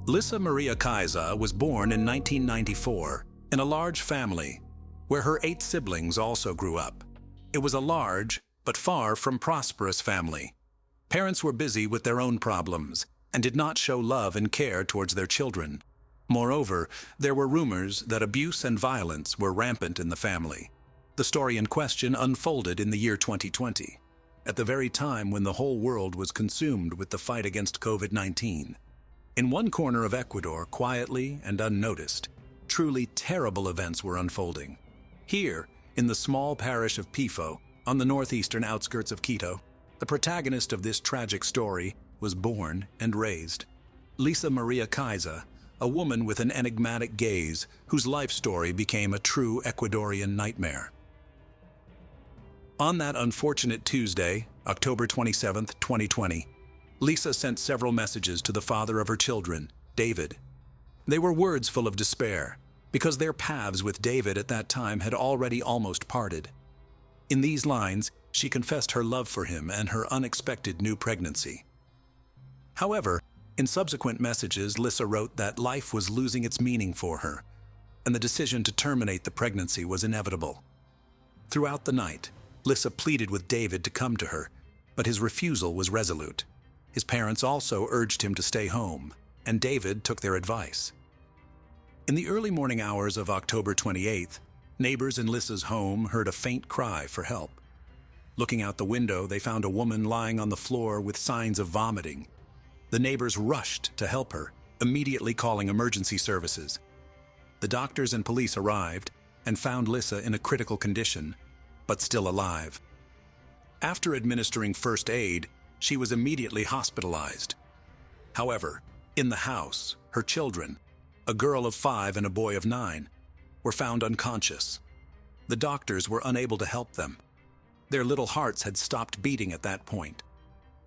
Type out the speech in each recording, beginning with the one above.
Lisa Maria Kaisa was born in 1994 in a large family where her 8 siblings also grew up. It was a large, but far from prosperous family. Parents were busy with their own problems and did not show love and care towards their children. Moreover, there were rumors that abuse and violence were rampant in the family. The story in question unfolded in the year 2020, at the very time when the whole world was consumed with the fight against COVID-19. In one corner of Ecuador, quietly and unnoticed, truly terrible events were unfolding. Here, in the small parish of Pifo, on the northeastern outskirts of Quito, the protagonist of this tragic story was born and raised. Lisa Maria Kaisa, a woman with an enigmatic gaze whose life story became a true Ecuadorian nightmare. On that unfortunate Tuesday, October 27, 2020, Lisa sent several messages to the father of her children, David. They were words full of despair, because their paths with David at that time had already almost parted. In these lines, she confessed her love for him and her unexpected new pregnancy. However, in subsequent messages, Lisa wrote that life was losing its meaning for her, and the decision to terminate the pregnancy was inevitable. Throughout the night, Lisa pleaded with David to come to her, but his refusal was resolute. His parents also urged him to stay home, and David took their advice. In the early morning hours of October 28th, neighbors in Lisa's home heard a faint cry for help. Looking out the window, they found a woman lying on the floor with signs of vomiting. The neighbors rushed to help her, immediately calling emergency services. The doctors and police arrived and found Lisa in a critical condition, but still alive. After administering first aid, she was immediately hospitalized. However, in the house, her children, a girl of 5 and a boy of 9, were found unconscious. The doctors were unable to help them. Their little hearts had stopped beating at that point.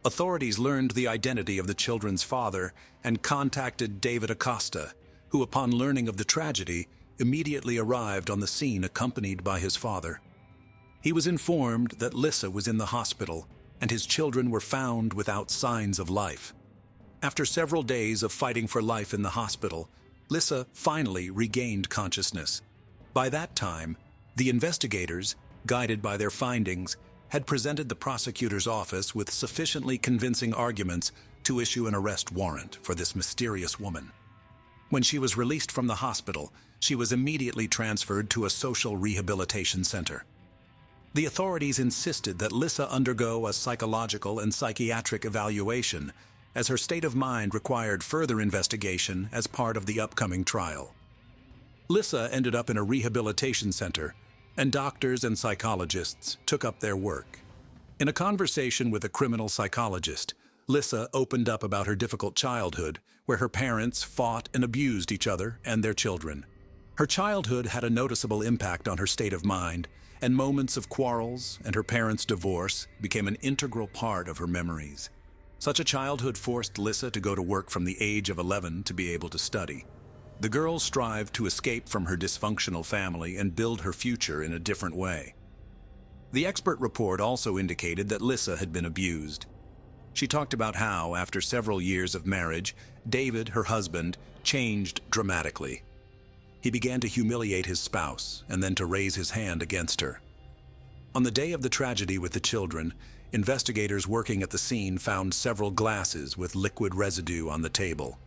Authorities learned the identity of the children's father and contacted David Acosta, who, upon learning of the tragedy, immediately arrived on the scene accompanied by his father. He was informed that Lisa was in the hospital and his children were found without signs of life. After several days of fighting for life in the hospital, Lisa finally regained consciousness. By that time, the investigators, guided by their findings, had presented the prosecutor's office with sufficiently convincing arguments to issue an arrest warrant for this mysterious woman. When she was released from the hospital, she was immediately transferred to a social rehabilitation center. The authorities insisted that Lisa undergo a psychological and psychiatric evaluation, as her state of mind required further investigation as part of the upcoming trial. Lisa ended up in a rehabilitation center, and doctors and psychologists took up their work. In a conversation with a criminal psychologist, Lisa opened up about her difficult childhood, where her parents fought and abused each other and their children. Her childhood had a noticeable impact on her state of mind, and moments of quarrels and her parents' divorce became an integral part of her memories. Such a childhood forced Lisa to go to work from the age of 11 to be able to study. The girl strived to escape from her dysfunctional family and build her future in a different way. The expert report also indicated that Lisa had been abused. She talked about how, after several years of marriage, David, her husband, changed dramatically. He began to humiliate his spouse and then to raise his hand against her. On the day of the tragedy with the children, investigators working at the scene found several glasses with liquid residue on the table.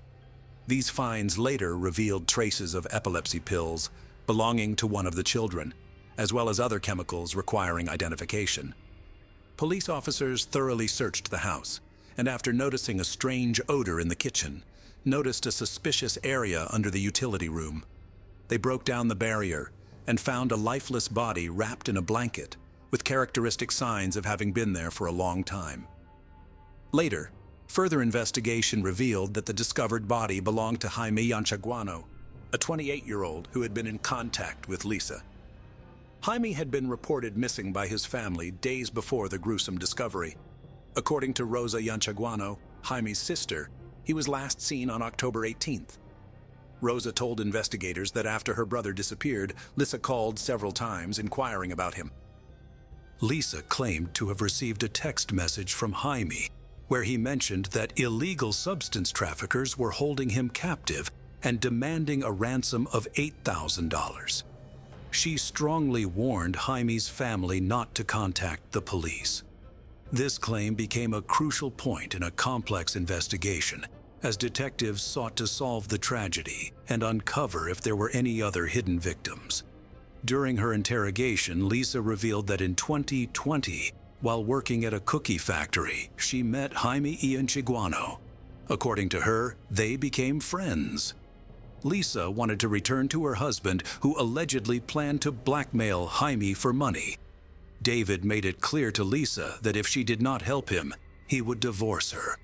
These finds later revealed traces of epilepsy pills belonging to one of the children, as well as other chemicals requiring identification. Police officers thoroughly searched the house, and after noticing a strange odor in the kitchen, noticed a suspicious area under the utility room. They broke down the barrier and found a lifeless body wrapped in a blanket, with characteristic signs of having been there for a long time. Later, further investigation revealed that the discovered body belonged to Jaime Yan Chag Guano, a 28-year-old who had been in contact with Lisa. Jaime had been reported missing by his family days before the gruesome discovery. According to Rosa Yan Chag Guano, Jaime's sister, he was last seen on October 18th. Rosa told investigators that after her brother disappeared, Lisa called several times inquiring about him. Lisa claimed to have received a text message from Jaime where he mentioned that illegal substance traffickers were holding him captive and demanding a ransom of $8,000. She strongly warned Jaime's family not to contact the police. This claim became a crucial point in a complex investigation, as detectives sought to solve the tragedy and uncover if there were any other hidden victims. During her interrogation, Lisa revealed that in 2020, while working at a cookie factory, she met Jaime Yan Chag Guano. According to her, they became friends. Lisa wanted to return to her husband, who allegedly planned to blackmail Jaime for money. David made it clear to Lisa that if she did not help him, he would divorce her.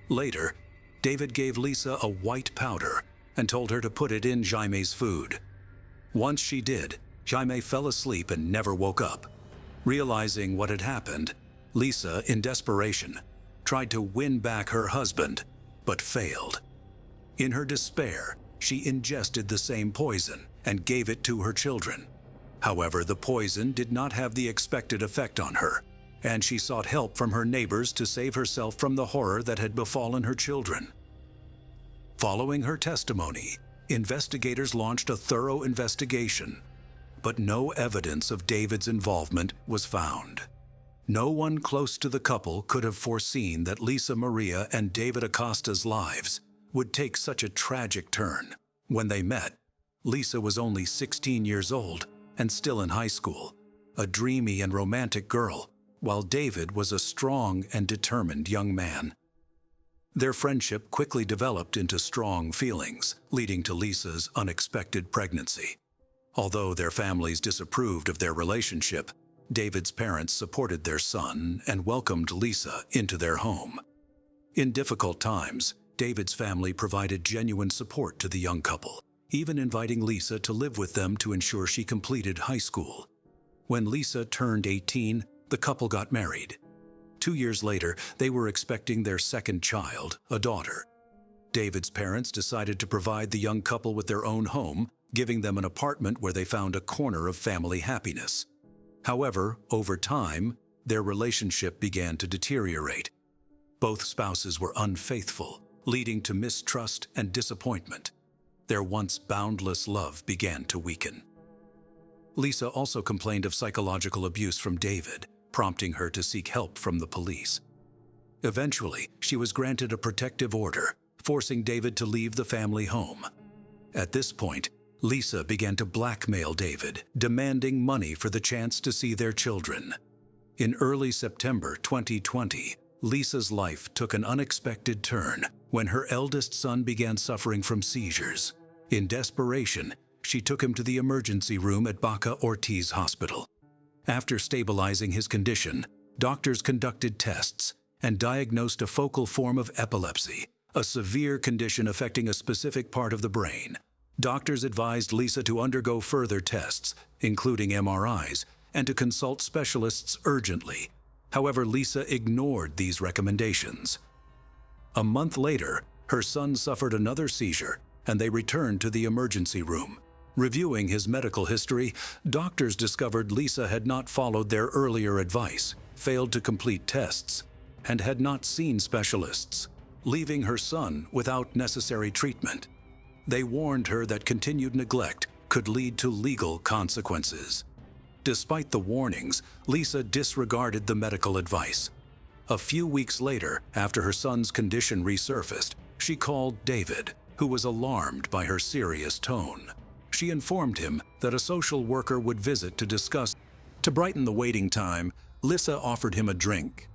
Later, David gave Lisa a white powder and told her to put it in Jaime's food. Once she did, Jaime fell asleep and never woke up. Realizing what had happened, Lisa, in desperation, tried to win back her husband, but failed. In her despair, she ingested the same poison and gave it to her children. However, the poison did not have the expected effect on her, and she sought help from her neighbors to save herself from the horror that had befallen her children. Following her testimony, investigators launched a thorough investigation, but no evidence of David's involvement was found. No one close to the couple could have foreseen that Lisa Maria and David Acosta's lives would take such a tragic turn. When they met, Lisa was only 16 years old and still in high school, a dreamy and romantic girl, while David was a strong and determined young man. Their friendship quickly developed into strong feelings, leading to Lisa's unexpected pregnancy. Although their families disapproved of their relationship, David's parents supported their son and welcomed Lisa into their home. In difficult times, David's family provided genuine support to the young couple, even inviting Lisa to live with them to ensure she completed high school. When Lisa turned 18, the couple got married. 2 years later, they were expecting their second child, a daughter. David's parents decided to provide the young couple with their own home, giving them an apartment where they found a corner of family happiness. However, over time, their relationship began to deteriorate. Both spouses were unfaithful, leading to mistrust and disappointment. Their once boundless love began to weaken. Lisa also complained of psychological abuse from David, prompting her to seek help from the police. Eventually, she was granted a protective order, forcing David to leave the family home. At this point, Lisa began to blackmail David, demanding money for the chance to see their children. In early September 2020, Lisa's life took an unexpected turn when her eldest son began suffering from seizures. In desperation, she took him to the emergency room at Baca Ortiz Hospital. After stabilizing his condition, doctors conducted tests and diagnosed a focal form of epilepsy, a severe condition affecting a specific part of the brain. Doctors advised Lisa to undergo further tests, including MRIs, and to consult specialists urgently. However, Lisa ignored these recommendations. A month later, her son suffered another seizure, and they returned to the emergency room. Reviewing his medical history, doctors discovered Lisa had not followed their earlier advice, failed to complete tests, and had not seen specialists, leaving her son without necessary treatment. They warned her that continued neglect could lead to legal consequences. Despite the warnings, Lisa disregarded the medical advice. A few weeks later, after her son's condition resurfaced, she called David, who was alarmed by her serious tone. She informed him that a social worker would visit to discuss. To brighten the waiting time, Lisa offered him a drink.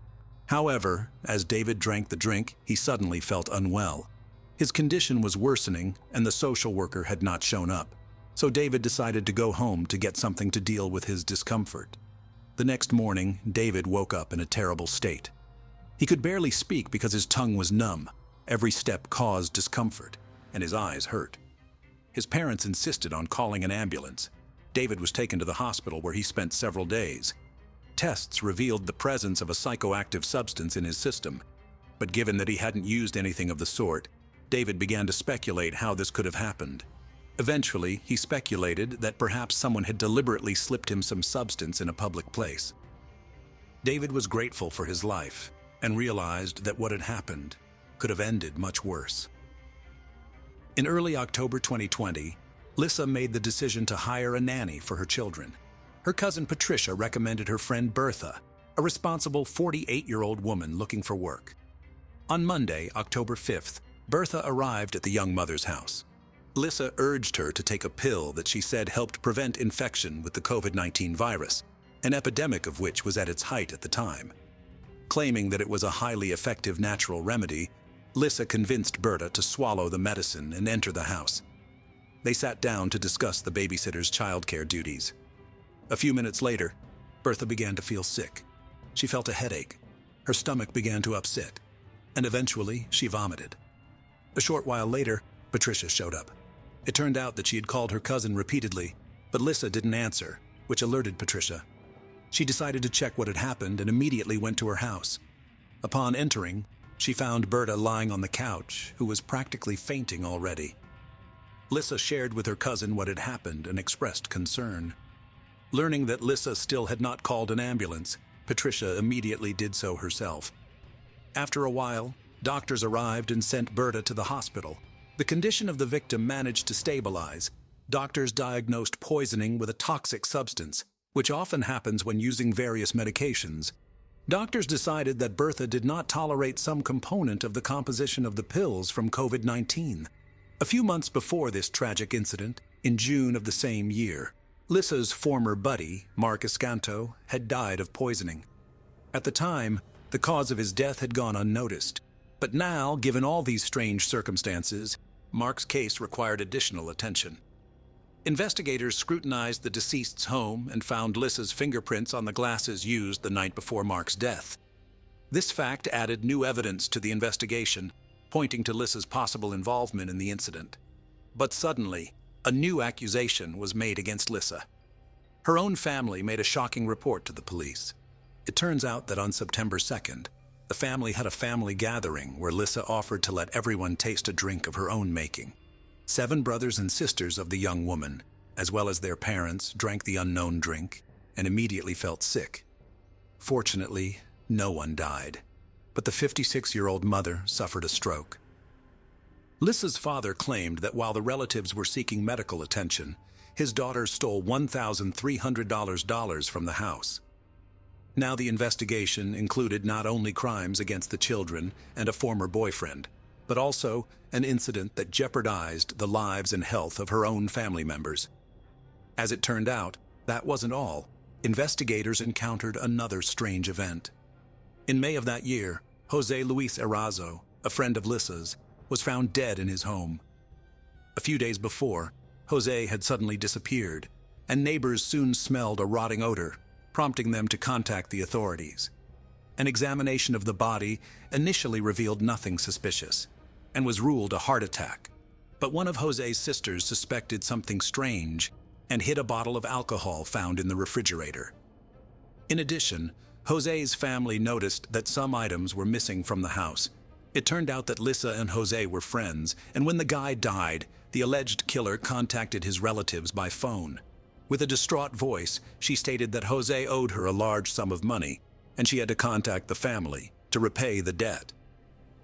However, as David drank the drink, he suddenly felt unwell. His condition was worsening, and the social worker had not shown up. So David decided to go home to get something to deal with his discomfort. The next morning, David woke up in a terrible state. He could barely speak because his tongue was numb. Every step caused discomfort, and his eyes hurt. His parents insisted on calling an ambulance. David was taken to the hospital where he spent several days. Tests revealed the presence of a psychoactive substance in his system, but given that he hadn't used anything of the sort, David began to speculate how this could have happened. Eventually, he speculated that perhaps someone had deliberately slipped him some substance in a public place. David was grateful for his life and realized that what had happened could have ended much worse. In early October 2020, Lisa made the decision to hire a nanny for her children. Her cousin Patricia recommended her friend Bertha, a responsible 48-year-old woman looking for work. On Monday, October 5th, Bertha arrived at the young mother's house. Lisa urged her to take a pill that she said helped prevent infection with the COVID-19 virus, an epidemic of which was at its height at the time. Claiming that it was a highly effective natural remedy, Lisa convinced Bertha to swallow the medicine and enter the house. They sat down to discuss the babysitter's childcare duties. A few minutes later, Bertha began to feel sick. She felt a headache. Her stomach began to upset, and eventually she vomited. A short while later, Patricia showed up. It turned out that she had called her cousin repeatedly, but Lisa didn't answer, which alerted Patricia. She decided to check what had happened and immediately went to her house. Upon entering, she found Bertha lying on the couch, who was practically fainting already. Lisa shared with her cousin what had happened and expressed concern. Learning that Lisa still had not called an ambulance, Patricia immediately did so herself. After a while, doctors arrived and sent Bertha to the hospital. The condition of the victim managed to stabilize. Doctors diagnosed poisoning with a toxic substance, which often happens when using various medications. Doctors decided that Bertha did not tolerate some component of the composition of the pills from COVID-19. A few months before this tragic incident, in June of the same year, Lisa's former buddy, Mark Escanto, had died of poisoning. At the time, the cause of his death had gone unnoticed. But now, given all these strange circumstances, Mark's case required additional attention. Investigators scrutinized the deceased's home and found Lisa's fingerprints on the glasses used the night before Mark's death. This fact added new evidence to the investigation, pointing to Lisa's possible involvement in the incident. But suddenly, a new accusation was made against Lisa. Her own family made a shocking report to the police. It turns out that on September 2nd, the family had a family gathering where Lisa offered to let everyone taste a drink of her own making. 7 brothers and sisters of the young woman, as well as their parents, drank the unknown drink and immediately felt sick. Fortunately, no one died, but the 56-year-old mother suffered a stroke. Lisa's father claimed that while the relatives were seeking medical attention, his daughter stole $1,300 from the house. Now the investigation included not only crimes against the children and a former boyfriend, but also an incident that jeopardized the lives and health of her own family members. As it turned out, that wasn't all. Investigators encountered another strange event. In May of that year, Jose Luis Erazo, a friend of Lisa's, was found dead in his home. A few days before, Jose had suddenly disappeared, and neighbors soon smelled a rotting odor, prompting them to contact the authorities. An examination of the body initially revealed nothing suspicious, and was ruled a heart attack. But one of Jose's sisters suspected something strange and hid a bottle of alcohol found in the refrigerator. In addition, Jose's family noticed that some items were missing from the house. It turned out that Lisa and Jose were friends, and when the guy died, the alleged killer contacted his relatives by phone. With a distraught voice, she stated that Jose owed her a large sum of money, and she had to contact the family to repay the debt.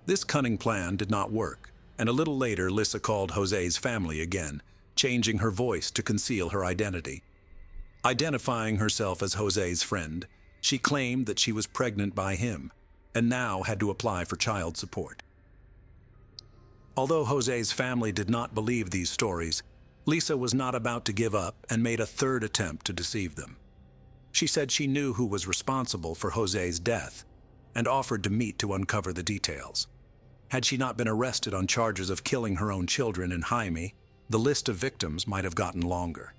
This cunning plan did not work, and a little later Lisa called Jose's family again, changing her voice to conceal her identity. Identifying herself as Jose's friend, she claimed that she was pregnant by him, and now had to apply for child support. Although Jose's family did not believe these stories, Lisa was not about to give up and made a third attempt to deceive them. She said she knew who was responsible for Jose's death and offered to meet to uncover the details. Had she not been arrested on charges of killing her own children in Jaime, the list of victims might have gotten longer.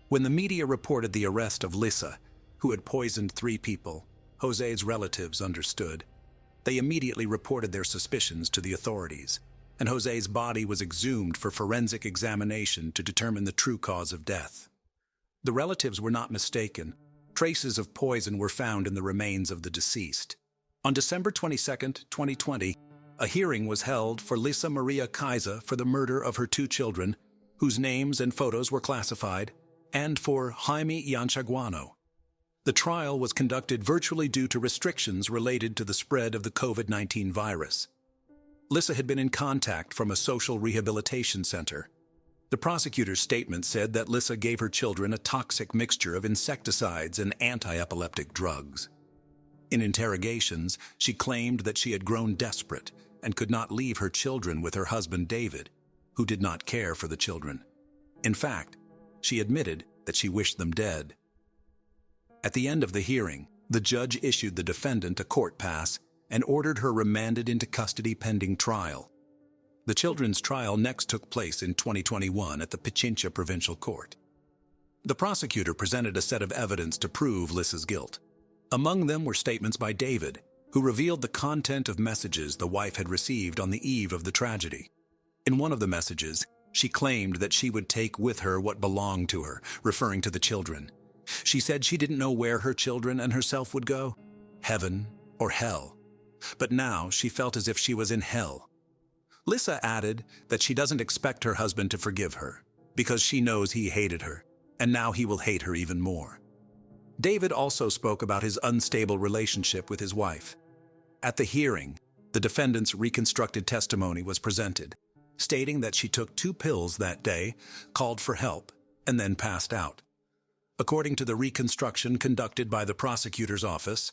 When the media reported the arrest of Lisa, who had poisoned 3 people, Jose's relatives understood. They immediately reported their suspicions to the authorities, and Jose's body was exhumed for forensic examination to determine the true cause of death. The relatives were not mistaken. Traces of poison were found in the remains of the deceased. On December 22, 2020, a hearing was held for Lisa Maria Kaisa for the murder of her 2 children, whose names and photos were classified, and for Jaime Yan Chag Guano. The trial was conducted virtually due to restrictions related to the spread of the COVID-19 virus. Lisa had been in contact from a social rehabilitation center. The prosecutor's statement said that Lisa gave her children a toxic mixture of insecticides and anti-epileptic drugs. In interrogations, she claimed that she had grown desperate and could not leave her children with her husband David, who did not care for the children. In fact, she admitted that she wished them dead. At the end of the hearing, the judge issued the defendant a court pass and ordered her remanded into custody pending trial. The children's trial next took place in 2021 at the Pichincha Provincial Court. The prosecutor presented a set of evidence to prove Lisa's guilt. Among them were statements by David, who revealed the content of messages the wife had received on the eve of the tragedy. In one of the messages, she claimed that she would take with her what belonged to her, referring to the children. She said she didn't know where her children and herself would go, heaven or hell. But now she felt as if she was in hell. Lisa added that she doesn't expect her husband to forgive her, because she knows he hated her, and now he will hate her even more. David also spoke about his unstable relationship with his wife. At the hearing, the defendant's reconstructed testimony was presented, stating that she took 2 pills that day, called for help, and then passed out. According to the reconstruction conducted by the prosecutor's office,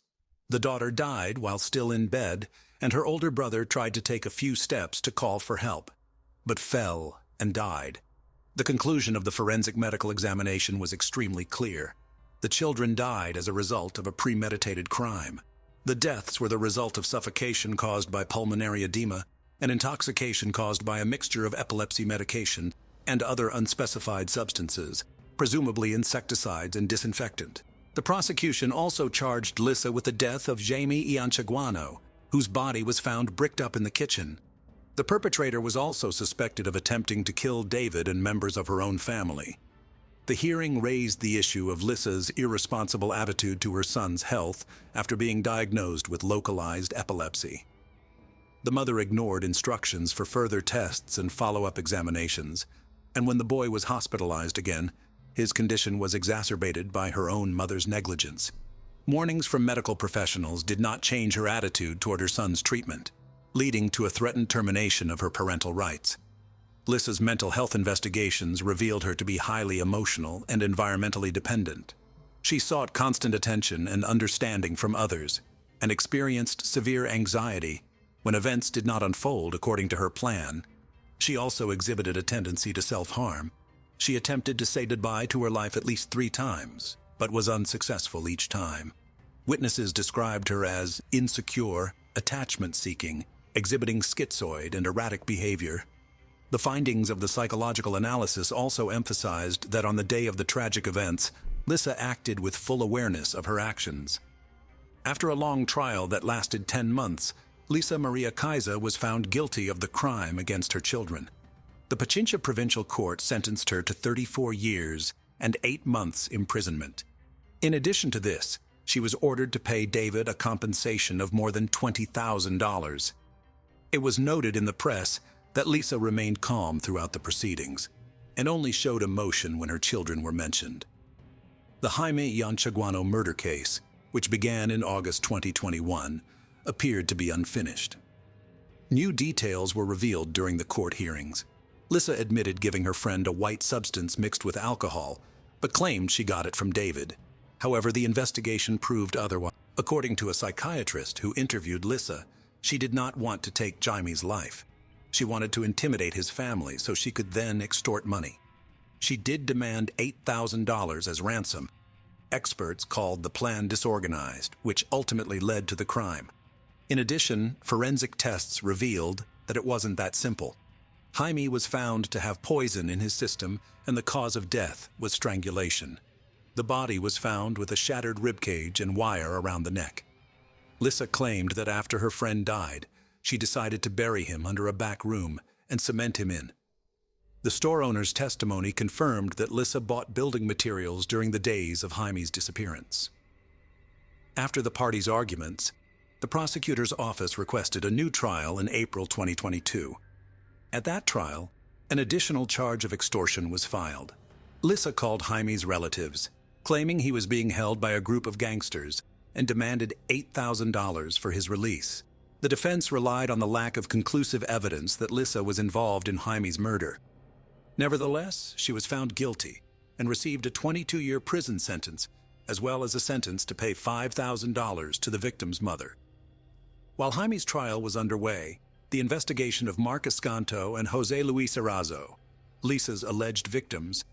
the daughter died while still in bed, and her older brother tried to take a few steps to call for help, but fell and died. The conclusion of the forensic medical examination was extremely clear. The children died as a result of a premeditated crime. The deaths were the result of suffocation caused by pulmonary edema and intoxication caused by a mixture of epilepsy medication and other unspecified substances, presumably insecticides and disinfectant. The prosecution also charged Lisa with the death of Jaime Yan Chag Guano, whose body was found bricked up in the kitchen. The perpetrator was also suspected of attempting to kill David and members of her own family. The hearing raised the issue of Lisa's irresponsible attitude to her son's health after being diagnosed with localized epilepsy. The mother ignored instructions for further tests and follow-up examinations, and when the boy was hospitalized again, his condition was exacerbated by her own mother's negligence. Warnings from medical professionals did not change her attitude toward her son's treatment, leading to a threatened termination of her parental rights. Lisa's mental health investigations revealed her to be highly emotional and environmentally dependent. She sought constant attention and understanding from others, and experienced severe anxiety when events did not unfold according to her plan. She also exhibited a tendency to self-harm. She attempted to say goodbye to her life at least 3 times, but was unsuccessful each time. Witnesses described her as insecure, attachment-seeking, exhibiting schizoid and erratic behavior. The findings of the psychological analysis also emphasized that on the day of the tragic events, Lisa acted with full awareness of her actions. After a long trial that lasted 10 months, Lisa Maria Kaisa was found guilty of the crime against her children. The Pichincha Provincial Court sentenced her to 34 years and 8 months imprisonment. In addition to this, she was ordered to pay David a compensation of more than $20,000. It was noted in the press that Lisa remained calm throughout the proceedings and only showed emotion when her children were mentioned. The Jaime Yan Chag Guano murder case, which began in August 2021, appeared to be unfinished. New details were revealed during the court hearings. Lisa admitted giving her friend a white substance mixed with alcohol, but claimed she got it from David. However, the investigation proved otherwise. According to a psychiatrist who interviewed Lisa, she did not want to take Jaime's life. She wanted to intimidate his family so she could then extort money. She did demand $8,000 as ransom. Experts called the plan disorganized, which ultimately led to the crime. In addition, forensic tests revealed that it wasn't that simple. Jaime was found to have poison in his system, and the cause of death was strangulation. The body was found with a shattered ribcage and wire around the neck. Lisa claimed that after her friend died, she decided to bury him under a back room and cement him in. The store owner's testimony confirmed that Lisa bought building materials during the days of Jaime's disappearance. After the parties' arguments, the prosecutor's office requested a new trial in April 2022. At that trial, an additional charge of extortion was filed. Lisa called Jaime's relatives claiming he was being held by a group of gangsters and demanded $8,000 for his release. The defense relied on the lack of conclusive evidence that Lisa was involved in Jaime's murder. Nevertheless, she was found guilty and received a 22-year prison sentence, as well as a sentence to pay $5,000 to the victim's mother. While Jaime's trial was underway, the investigation of Mark Escanto and Jose Luis Erazo, Lisa's alleged victims,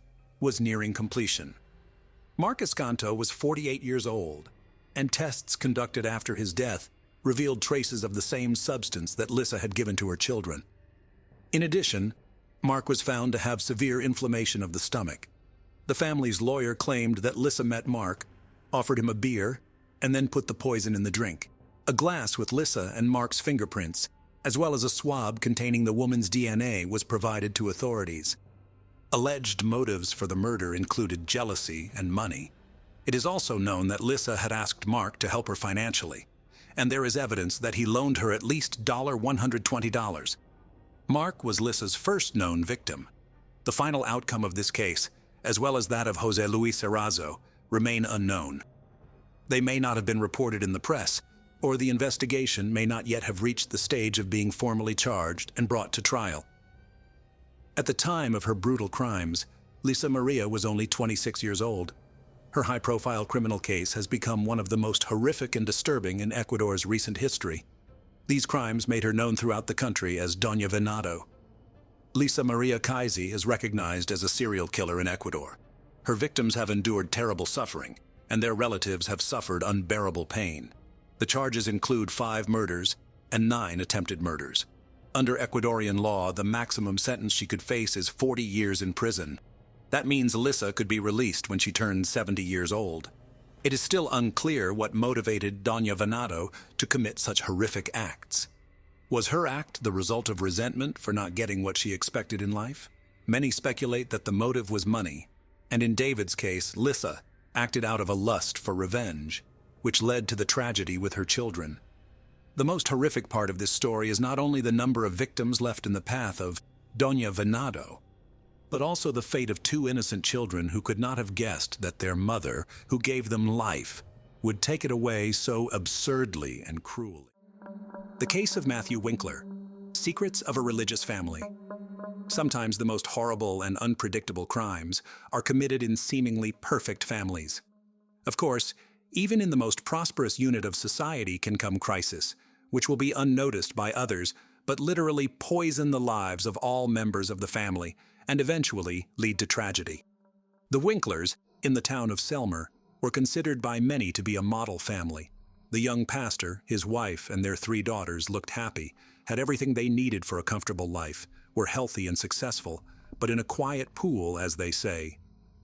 was nearing completion. Mark Escanto was 48 years old, and tests conducted after his death revealed traces of the same substance that Lisa had given to her children. In addition, Mark was found to have severe inflammation of the stomach. The family's lawyer claimed that Lisa met Mark, offered him a beer, and then put the poison in the drink. A glass with Lisa and Mark's fingerprints, as well as a swab containing the woman's DNA, was provided to authorities. Alleged motives for the murder included jealousy and money. It is also known that Lisa had asked Mark to help her financially, and there is evidence that he loaned her at least $120. Mark was Lisa's first known victim. The final outcome of this case, as well as that of Jose Luis Erazo, remain unknown. They may not have been reported in the press, or the investigation may not yet have reached the stage of being formally charged and brought to trial. At the time of her brutal crimes, Lisa Maria was only 26 years old. Her high-profile criminal case has become one of the most horrific and disturbing in Ecuador's recent history. These crimes made her known throughout the country as Doña Venado. Lisa Maria Kaisa is recognized as a serial killer in Ecuador. Her victims have endured terrible suffering, and their relatives have suffered unbearable pain. The charges include 5 murders and 9 attempted murders. Under Ecuadorian law, the maximum sentence she could face is 40 years in prison. That means Lisa could be released when she turns 70 years old. It is still unclear what motivated Doña Venado to commit such horrific acts. Was her act the result of resentment for not getting what she expected in life? Many speculate that the motive was money, and in David's case, Lisa acted out of a lust for revenge, which led to the tragedy with her children. The most horrific part of this story is not only the number of victims left in the path of Doña Venado, but also the fate of 2 innocent children who could not have guessed that their mother, who gave them life, would take it away so absurdly and cruelly. The case of Matthew Winkler, Secrets of a Religious Family. Sometimes the most horrible and unpredictable crimes are committed in seemingly perfect families. Of course, even in the most prosperous unit of society can come crisis, which will be unnoticed by others, but literally poison the lives of all members of the family and eventually lead to tragedy. The Winklers, in the town of Selmer, were considered by many to be a model family. The young pastor, his wife, and their 3 daughters looked happy, had everything they needed for a comfortable life, were healthy and successful, but in a quiet pool, as they say.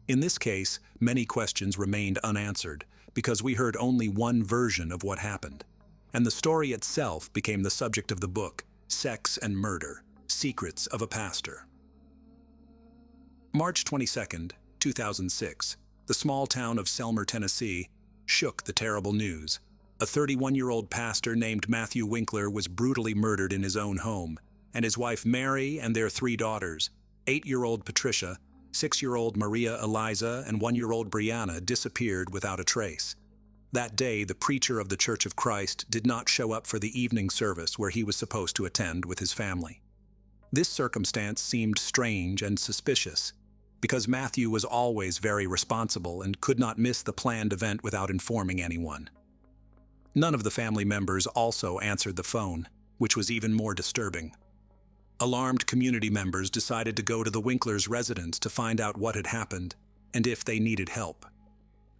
In this case, many questions remained unanswered because we heard only one version of what happened. And the story itself became the subject of the book, Sex and Murder, Secrets of a Pastor. March 22, 2006, the small town of Selmer, Tennessee, shook the terrible news. A 31-year-old pastor named Matthew Winkler was brutally murdered in his own home, and his wife Mary and their 3 daughters, 8-year-old Patricia, 6-year-old Maria Eliza, and 1-year-old Brianna, disappeared without a trace. That day, the preacher of the Church of Christ did not show up for the evening service where he was supposed to attend with his family. This circumstance seemed strange and suspicious, because Matthew was always very responsible and could not miss the planned event without informing anyone. None of the family members also answered the phone, which was even more disturbing. Alarmed community members decided to go to the Winklers' residence to find out what had happened and if they needed help.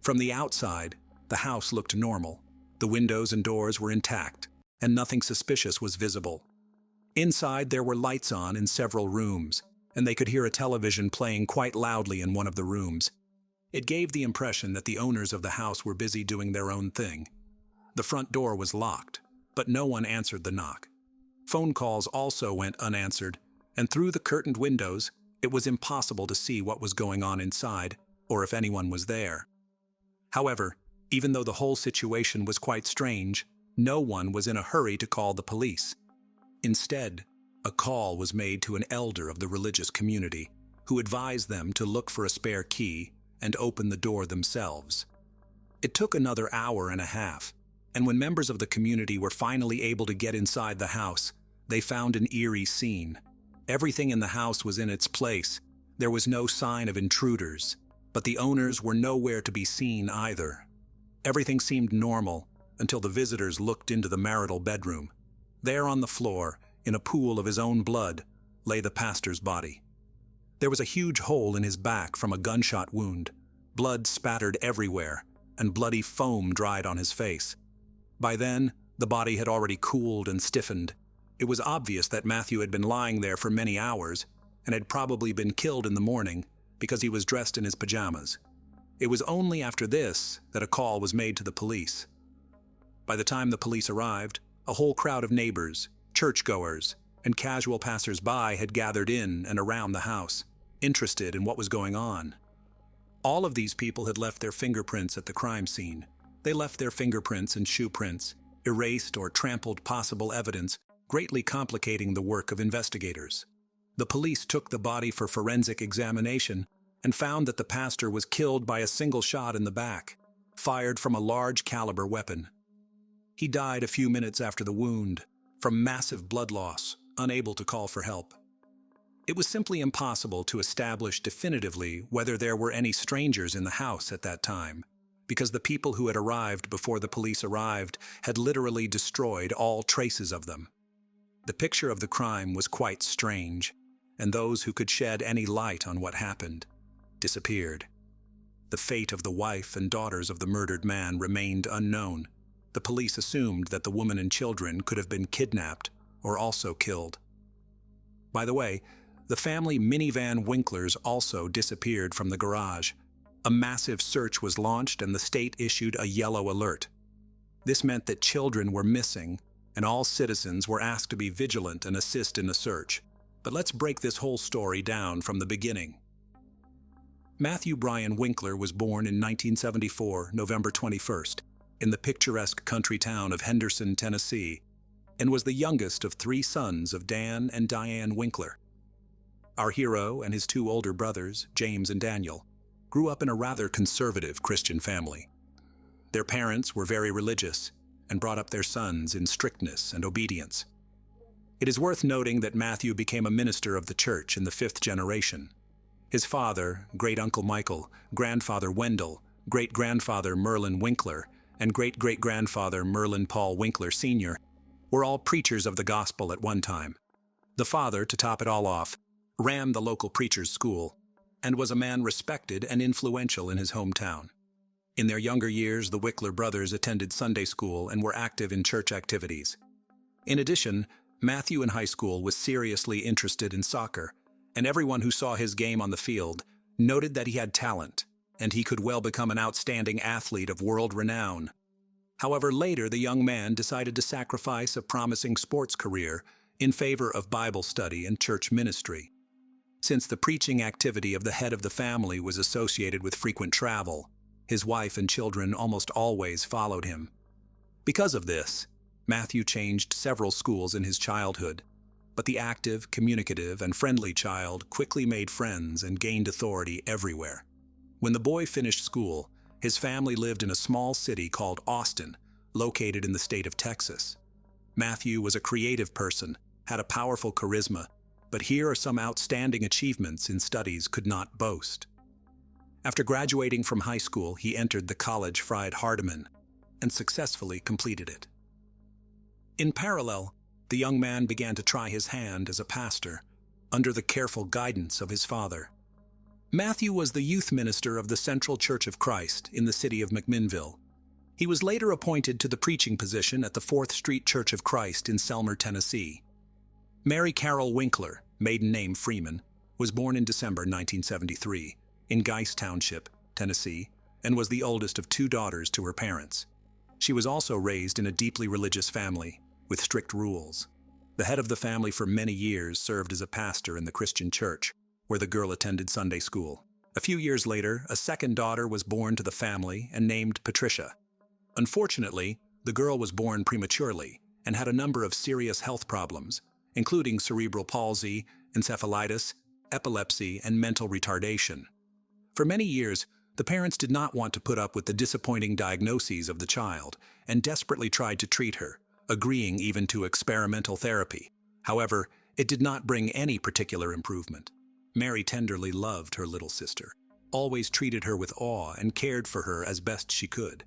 From the outside, the house looked normal. The windows and doors were intact, and nothing suspicious was visible. Inside, there were lights on in several rooms, and they could hear a television playing quite loudly in one of the rooms. It gave the impression that the owners of the house were busy doing their own thing. The front door was locked, but no one answered the knock. Phone calls also went unanswered, and through the curtained windows, it was impossible to see what was going on inside, or if anyone was there. However, even though the whole situation was quite strange, no one was in a hurry to call the police. Instead, a call was made to an elder of the religious community, who advised them to look for a spare key and open the door themselves. It took another hour and a half, and when members of the community were finally able to get inside the house, they found an eerie scene. Everything in the house was in its place. There was no sign of intruders, but the owners were nowhere to be seen either. Everything seemed normal until the visitors looked into the marital bedroom. There on the floor, in a pool of his own blood, lay the pastor's body. There was a huge hole in his back from a gunshot wound. Blood spattered everywhere, and bloody foam dried on his face. By then, the body had already cooled and stiffened. It was obvious that Matthew had been lying there for many hours and had probably been killed in the morning because he was dressed in his pajamas. It was only after this that a call was made to the police. By the time the police arrived, a whole crowd of neighbors, churchgoers, and casual passers-by had gathered in and around the house, interested in what was going on. All of these people had left their fingerprints at the crime scene. They left their fingerprints and shoe prints, erased or trampled possible evidence, greatly complicating the work of investigators. The police took the body for forensic examination and found that the pastor was killed by a single shot in the back, fired from a large caliber weapon. He died a few minutes after the wound, from massive blood loss, unable to call for help. It was simply impossible to establish definitively whether there were any strangers in the house at that time, because the people who had arrived before the police arrived had literally destroyed all traces of them. The picture of the crime was quite strange, and those who could shed any light on what happened disappeared. The fate of the wife and daughters of the murdered man remained unknown. The police assumed that the woman and children could have been kidnapped or also killed. By the way, the family minivan Winklers also disappeared from the garage. A massive search was launched and the state issued a yellow alert. This meant that children were missing, and all citizens were asked to be vigilant and assist in the search. But let's break this whole story down from the beginning. Matthew Brian Winkler was born in 1974, November 21st, in the picturesque country town of Henderson, Tennessee, and was the youngest of 3 sons of Dan and Diane Winkler. Our hero and his 2 older brothers, James and Daniel, grew up in a rather conservative Christian family. Their parents were very religious and brought up their sons in strictness and obedience. It is worth noting that Matthew became a minister of the church in the 5th generation. His father, great-uncle Michael, grandfather Wendell, great-grandfather Merlin Winkler, and great-great-grandfather Merlin Paul Winkler Sr. were all preachers of the gospel at one time. The father, to top it all off, ran the local preacher's school and was a man respected and influential in his hometown. In their younger years, the Winkler brothers attended Sunday school and were active in church activities. In addition, Matthew in high school was seriously interested in soccer, and everyone who saw his game on the field noted that he had talent, and he could well become an outstanding athlete of world renown. However, later the young man decided to sacrifice a promising sports career in favor of Bible study and church ministry. Since the preaching activity of the head of the family was associated with frequent travel, his wife and children almost always followed him. Because of this, Matthew changed several schools in his childhood, but the active, communicative, and friendly child quickly made friends and gained authority everywhere. When the boy finished school, his family lived in a small city called Austin, located in the state of Texas. Matthew was a creative person, had a powerful charisma, but here are some outstanding achievements in studies could not boast. After graduating from high school, he entered the college Fried Hardeman and successfully completed it. In parallel, the young man began to try his hand as a pastor, under the careful guidance of his father. Matthew was the youth minister of the Central Church of Christ in the city of McMinnville. He was later appointed to the preaching position at the 4th Street Church of Christ in Selmer, Tennessee. Mary Carol Winkler, maiden name Freeman, was born in December 1973 in Geist Township, Tennessee, and was the oldest of 2 daughters to her parents. She was also raised in a deeply religious family, with strict rules. The head of the family for many years served as a pastor in the Christian church, where the girl attended Sunday school. A few years later, a second daughter was born to the family and named Patricia. Unfortunately, the girl was born prematurely and had a number of serious health problems, including cerebral palsy, encephalitis, epilepsy, and mental retardation. For many years, The parents did not want to put up with the disappointing diagnoses of the child and desperately tried to treat her, agreeing even to experimental therapy. However, it did not bring any particular improvement. Mary tenderly loved her little sister, always treated her with awe and cared for her as best she could.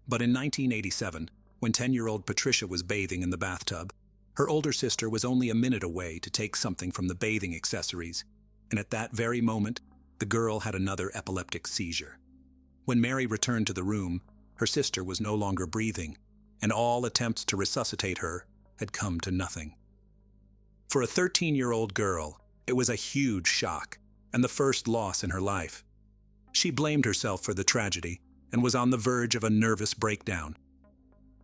But in 1987, when 10-year-old Patricia was bathing in the bathtub, her older sister was only a minute away to take something from the bathing accessories, and at that very moment, the girl had another epileptic seizure. When Mary returned to the room, her sister was no longer breathing, and all attempts to resuscitate her had come to nothing. For a 13-year-old girl, it was a huge shock and the first loss in her life. She blamed herself for the tragedy and was on the verge of a nervous breakdown.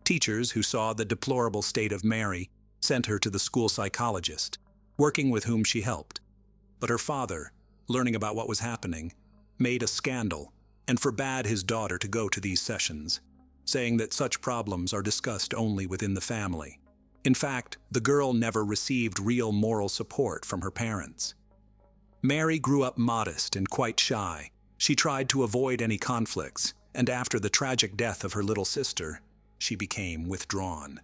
Teachers who saw the deplorable state of Mary sent her to the school psychologist, working with whom she helped. But her father, learning about what was happening, made a scandal and forbade his daughter to go to these sessions, saying that such problems are discussed only within the family. In fact, the girl never received real moral support from her parents. Mary grew up modest and quite shy. She tried to avoid any conflicts, and after the tragic death of her little sister, she became withdrawn.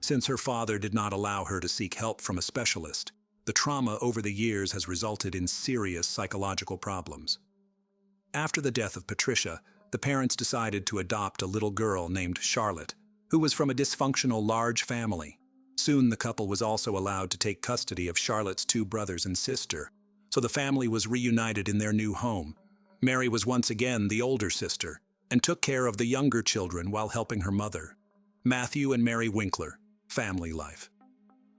Since her father did not allow her to seek help from a specialist, the trauma over the years has resulted in serious psychological problems. After the death of Patricia, the parents decided to adopt a little girl named Charlotte, who was from a dysfunctional large family. Soon the couple was also allowed to take custody of Charlotte's 2 brothers and sister, so the family was reunited in their new home. Mary was once again the older sister and took care of the younger children while helping her mother. Matthew and Mary Winkler, family life.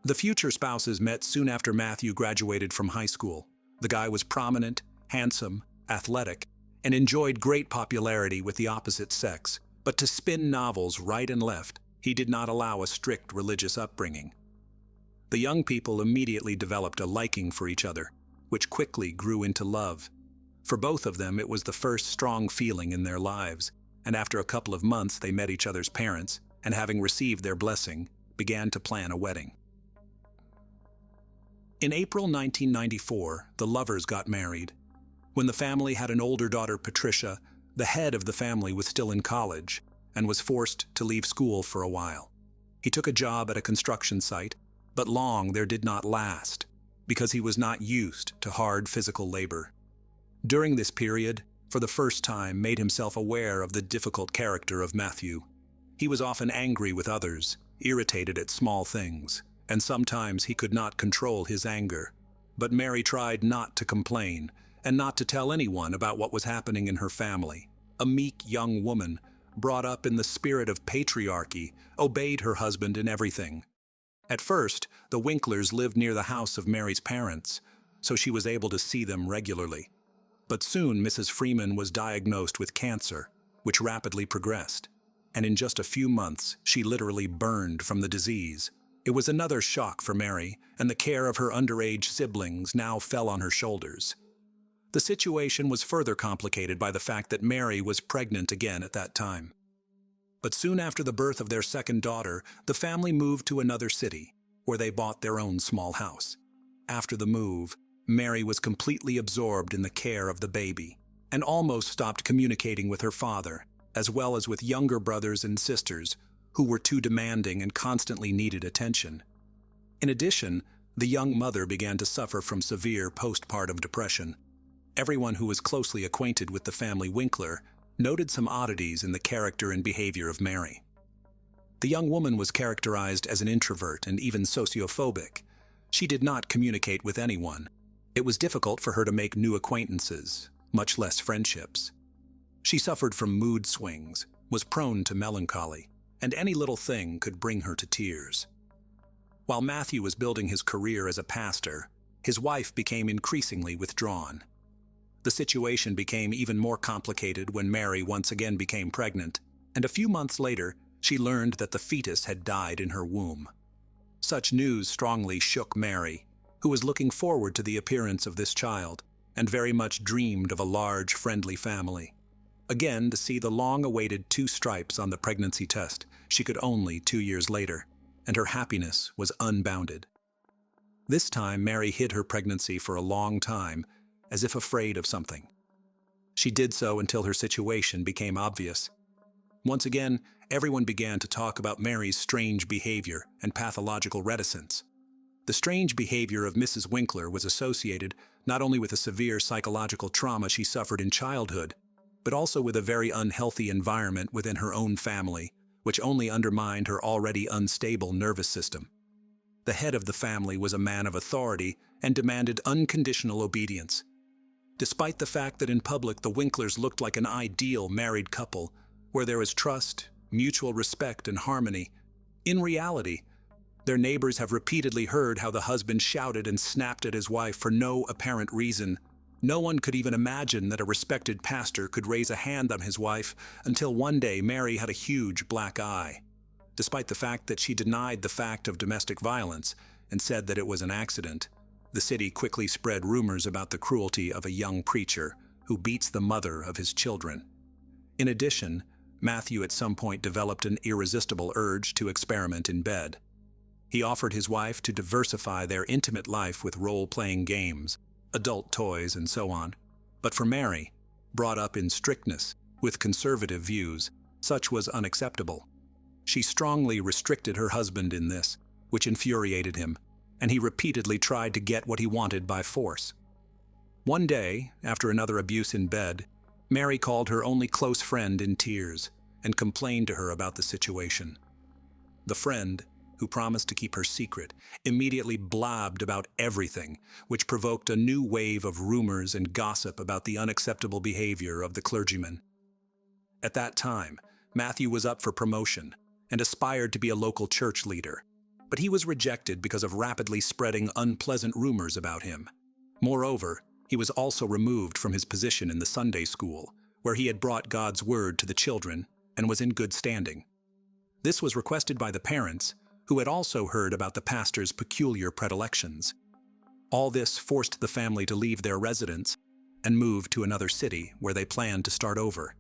The future spouses met soon after Matthew graduated from high school. The guy was prominent, handsome, athletic, and enjoyed great popularity with the opposite sex. But to spin novels right and left, he did not allow a strict religious upbringing. The young people immediately developed a liking for each other, which quickly grew into love. For both of them, it was the first strong feeling in their lives, and after a couple of months they met each other's parents, and having received their blessing, began to plan a wedding. In April 1994, the lovers got married. When the family had an older daughter, Patricia, the head of the family was still in college and was forced to leave school for a while. He took a job at a construction site, but long there did not last, because he was not used to hard physical labor. During this period, for the first time, made himself aware of the difficult character of Matthew. He was often angry with others, irritated at small things, and sometimes he could not control his anger. But Mary tried not to complain and not to tell anyone about what was happening in her family. A meek young woman, brought up in the spirit of patriarchy, obeyed her husband in everything. At first, the Winklers lived near the house of Mary's parents, so she was able to see them regularly. But soon Mrs. Freeman was diagnosed with cancer, which rapidly progressed, and in just a few months she literally burned from the disease. It was another shock for Mary, and the care of her underage siblings now fell on her shoulders. The situation was further complicated by the fact that Mary was pregnant again at that time. But soon after the birth of their second daughter, the family moved to another city, where they bought their own small house. After the move, Mary was completely absorbed in the care of the baby, and almost stopped communicating with her father, as well as with younger brothers and sisters, who were too demanding and constantly needed attention. In addition, the young mother began to suffer from severe postpartum depression. Everyone who was closely acquainted with the family Winkler noted some oddities in the character and behavior of Mary. The young woman was characterized as an introvert and even sociophobic. She did not communicate with anyone. It was difficult for her to make new acquaintances, much less friendships. She suffered from mood swings, was prone to melancholy, and any little thing could bring her to tears. While Matthew was building his career as a pastor, his wife became increasingly withdrawn. The situation became even more complicated when Mary once again became pregnant, and a few months later, she learned that the fetus had died in her womb. Such news strongly shook Mary, who was looking forward to the appearance of this child, and very much dreamed of a large, friendly family. Again, to see the long-awaited 2 stripes on the pregnancy test, she could only 2 years later, and her happiness was unbounded. This time, Mary hid her pregnancy for a long time, as if afraid of something. She did so until her situation became obvious. Once again, everyone began to talk about Mary's strange behavior and pathological reticence. The strange behavior of Mrs. Winkler was associated not only with a severe psychological trauma she suffered in childhood, but also with a very unhealthy environment within her own family, which only undermined her already unstable nervous system. The head of the family was a man of authority and demanded unconditional obedience. Despite the fact that in public the Winklers looked like an ideal married couple, where there was trust, mutual respect, and harmony, in reality, their neighbors have repeatedly heard how the husband shouted and snapped at his wife for no apparent reason. No one could even imagine that a respected pastor could raise a hand on his wife until one day Mary had a huge black eye. Despite the fact that she denied the fact of domestic violence and said that it was an accident, the city quickly spread rumors about the cruelty of a young preacher who beats the mother of his children. In addition, Matthew at some point developed an irresistible urge to experiment in bed. He offered his wife to diversify their intimate life with role-playing games, adult toys, and so on. But for Mary, brought up in strictness, with conservative views, such was unacceptable. She strongly restricted her husband in this, which infuriated him, and he repeatedly tried to get what he wanted by force. One day, after another abuse in bed, Mary called her only close friend in tears and complained to her about the situation. The friend, who promised to keep her secret, immediately blabbed about everything, which provoked a new wave of rumors and gossip about the unacceptable behavior of the clergyman. At that time, Matthew was up for promotion and aspired to be a local church leader, but he was rejected because of rapidly spreading unpleasant rumors about him. Moreover, he was also removed from his position in the Sunday school, where he had brought God's word to the children and was in good standing. This was requested by the parents, who had also heard about the pastor's peculiar predilections. All this forced the family to leave their residence and move to another city where they planned to start over.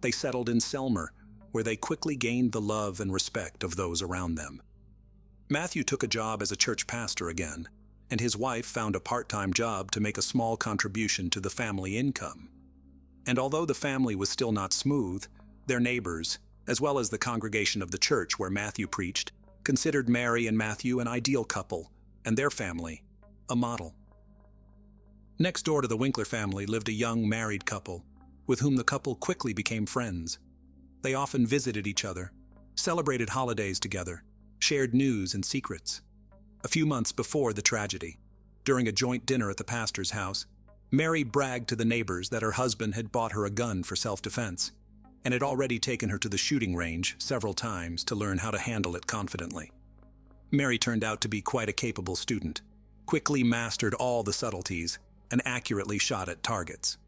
They settled in Selmer, where they quickly gained the love and respect of those around them. Matthew took a job as a church pastor again, and his wife found a part-time job to make a small contribution to the family income. And although the family was still not smooth, their neighbors, as well as the congregation of the church where Matthew preached, considered Mary and Matthew an ideal couple, and their family a model. Next door to the Winkler family lived a young married couple, with whom the couple quickly became friends. They often visited each other, celebrated holidays together, shared news and secrets. A few months before the tragedy, during a joint dinner at the pastor's house, Mary bragged to the neighbors that her husband had bought her a gun for self-defense, and had already taken her to the shooting range several times to learn how to handle it confidently. Mary turned out to be quite a capable student, quickly mastered all the subtleties, and accurately shot at targets.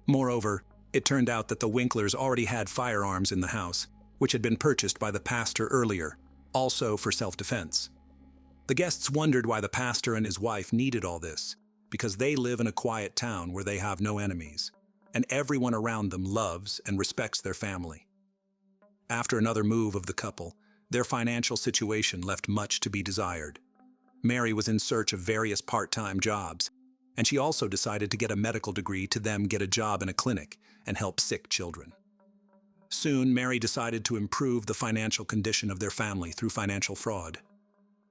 Moreover, it turned out that the Winklers already had firearms in the house, which had been purchased by the pastor earlier, also for self-defense. The guests wondered why the pastor and his wife needed all this, because they live in a quiet town where they have no enemies, and everyone around them loves and respects their family. After another move of the couple, their financial situation left much to be desired. Mary was in search of various part-time jobs, and she also decided to get a medical degree to then get a job in a clinic and help sick children. Soon, Mary decided to improve the financial condition of their family through financial fraud.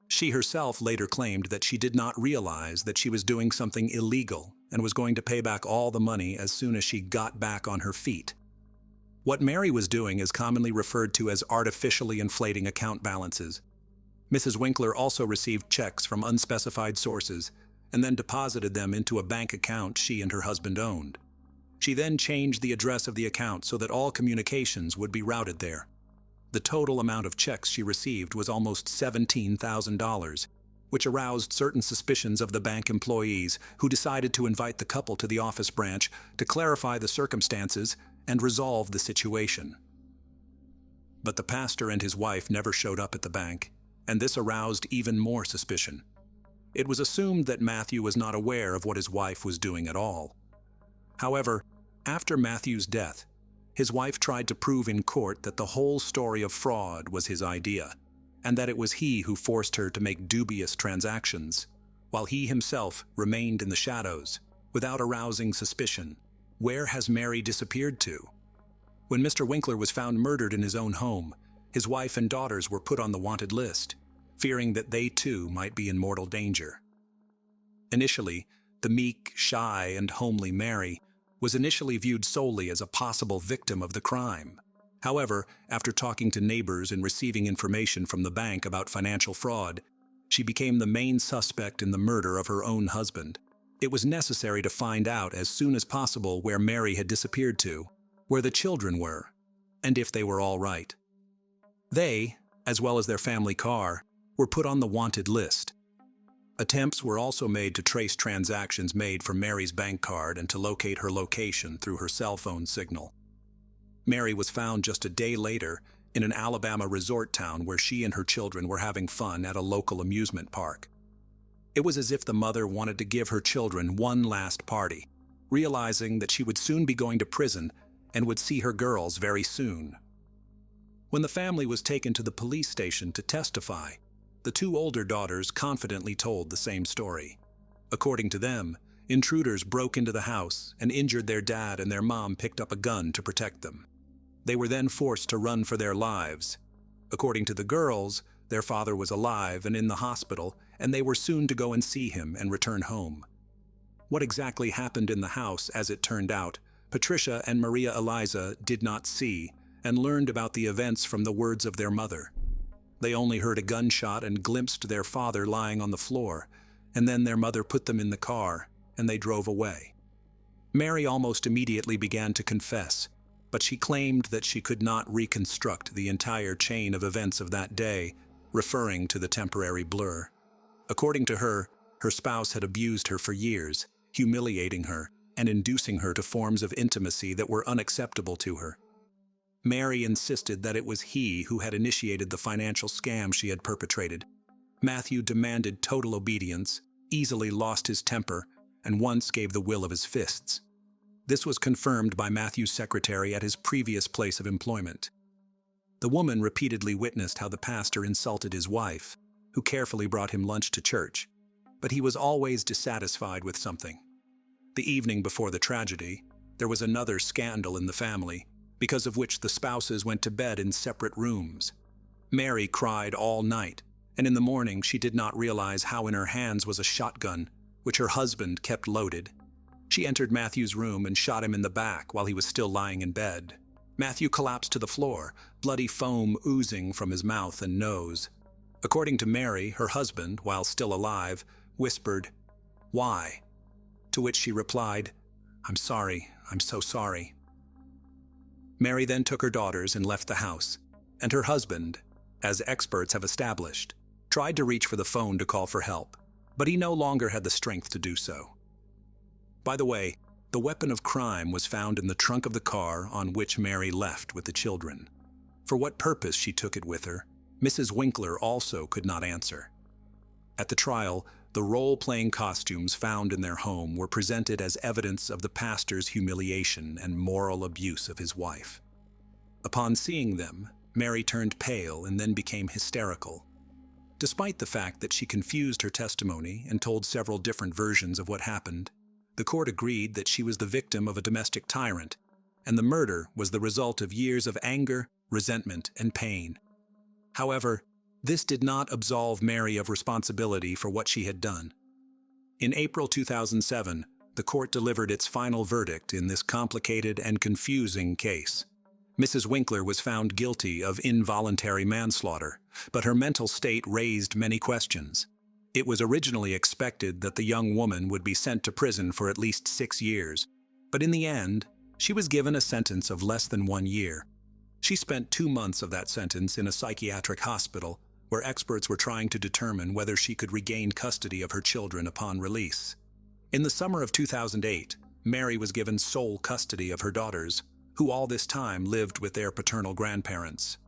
She herself later claimed that she did not realize that she was doing something illegal and was going to pay back all the money as soon as she got back on her feet. What Mary was doing is commonly referred to as artificially inflating account balances. Mrs. Winkler also received checks from unspecified sources and then deposited them into a bank account she and her husband owned. She then changed the address of the account so that all communications would be routed there. The total amount of checks she received was almost $17,000, which aroused certain suspicions of the bank employees, who decided to invite the couple to the office branch to clarify the circumstances and resolve the situation. But the pastor and his wife never showed up at the bank, and this aroused even more suspicion. It was assumed that Matthew was not aware of what his wife was doing at all. However, after Matthew's death, his wife tried to prove in court that the whole story of fraud was his idea, and that it was he who forced her to make dubious transactions, while he himself remained in the shadows, without arousing suspicion, Where has Mary disappeared to? When Mr. Winkler was found murdered in his own home, his wife and daughters were put on the wanted list, fearing that they too might be in mortal danger. Initially, the meek, shy, and homely Mary was initially viewed solely as a possible victim of the crime. However, after talking to neighbors and receiving information from the bank about financial fraud, she became the main suspect in the murder of her own husband. It was necessary to find out as soon as possible where Mary had disappeared to, where the children were, and if they were all right. They, as well as their family car, were put on the wanted list. Attempts were also made to trace transactions made from Mary's bank card and to locate her location through her cell phone signal. Mary was found just a day later in an Alabama resort town where she and her children were having fun at a local amusement park. It was as if the mother wanted to give her children one last party, realizing that she would soon be going to prison and would see her girls very soon. When the family was taken to the police station to testify, the two older daughters confidently told the same story. According to them, intruders broke into the house and injured their dad, and their mom picked up a gun to protect them. They were then forced to run for their lives. According to the girls, their father was alive and in the hospital, and they were soon to go and see him and return home. What exactly happened in the house, as it turned out, Patricia and Maria Eliza did not see and learned about the events from the words of their mother. They only heard a gunshot and glimpsed their father lying on the floor, and then their mother put them in the car and they drove away. Mary almost immediately began to confess, but she claimed that she could not reconstruct the entire chain of events of that day, referring to the temporary blur. According to her, her spouse had abused her for years, humiliating her and inducing her to forms of intimacy that were unacceptable to her. Mary insisted that it was he who had initiated the financial scam she had perpetrated. Matthew demanded total obedience, easily lost his temper, and once gave the will of his fists. This was confirmed by Matthew's secretary at his previous place of employment. The woman repeatedly witnessed how the pastor insulted his wife, who carefully brought him lunch to church, but he was always dissatisfied with something. The evening before the tragedy, there was another scandal in the family, because of which the spouses went to bed in separate rooms. Mary cried all night, and in the morning she did not realize how in her hands was a shotgun, which her husband kept loaded. She entered Matthew's room and shot him in the back while he was still lying in bed. Matthew collapsed to the floor, bloody foam oozing from his mouth and nose. According to Mary, her husband, while still alive, whispered, "Why?" To which she replied, "I'm sorry, I'm so sorry." Mary then took her daughters and left the house, and her husband, as experts have established, tried to reach for the phone to call for help, but he no longer had the strength to do so. By the way, the weapon of crime was found in the trunk of the car on which Mary left with the children. For what purpose she took it with her, Mrs. Winkler also could not answer. At the trial, the role-playing costumes found in their home were presented as evidence of the pastor's humiliation and moral abuse of his wife. Upon seeing them, Mary turned pale and then became hysterical. Despite the fact that she confused her testimony and told several different versions of what happened, the court agreed that she was the victim of a domestic tyrant, and the murder was the result of years of anger, resentment, and pain. However, this did not absolve Mary of responsibility for what she had done. In April 2007, the court delivered its final verdict in this complicated and confusing case. Mrs. Winkler was found guilty of involuntary manslaughter, but her mental state raised many questions. It was originally expected that the young woman would be sent to prison for at least 6 years, but in the end, she was given a sentence of less than 1 year. She spent 2 months of that sentence in a psychiatric hospital, where experts were trying to determine whether she could regain custody of her children upon release. In the summer of 2008, Mary was given sole custody of her daughters, who all this time lived with their paternal grandparents.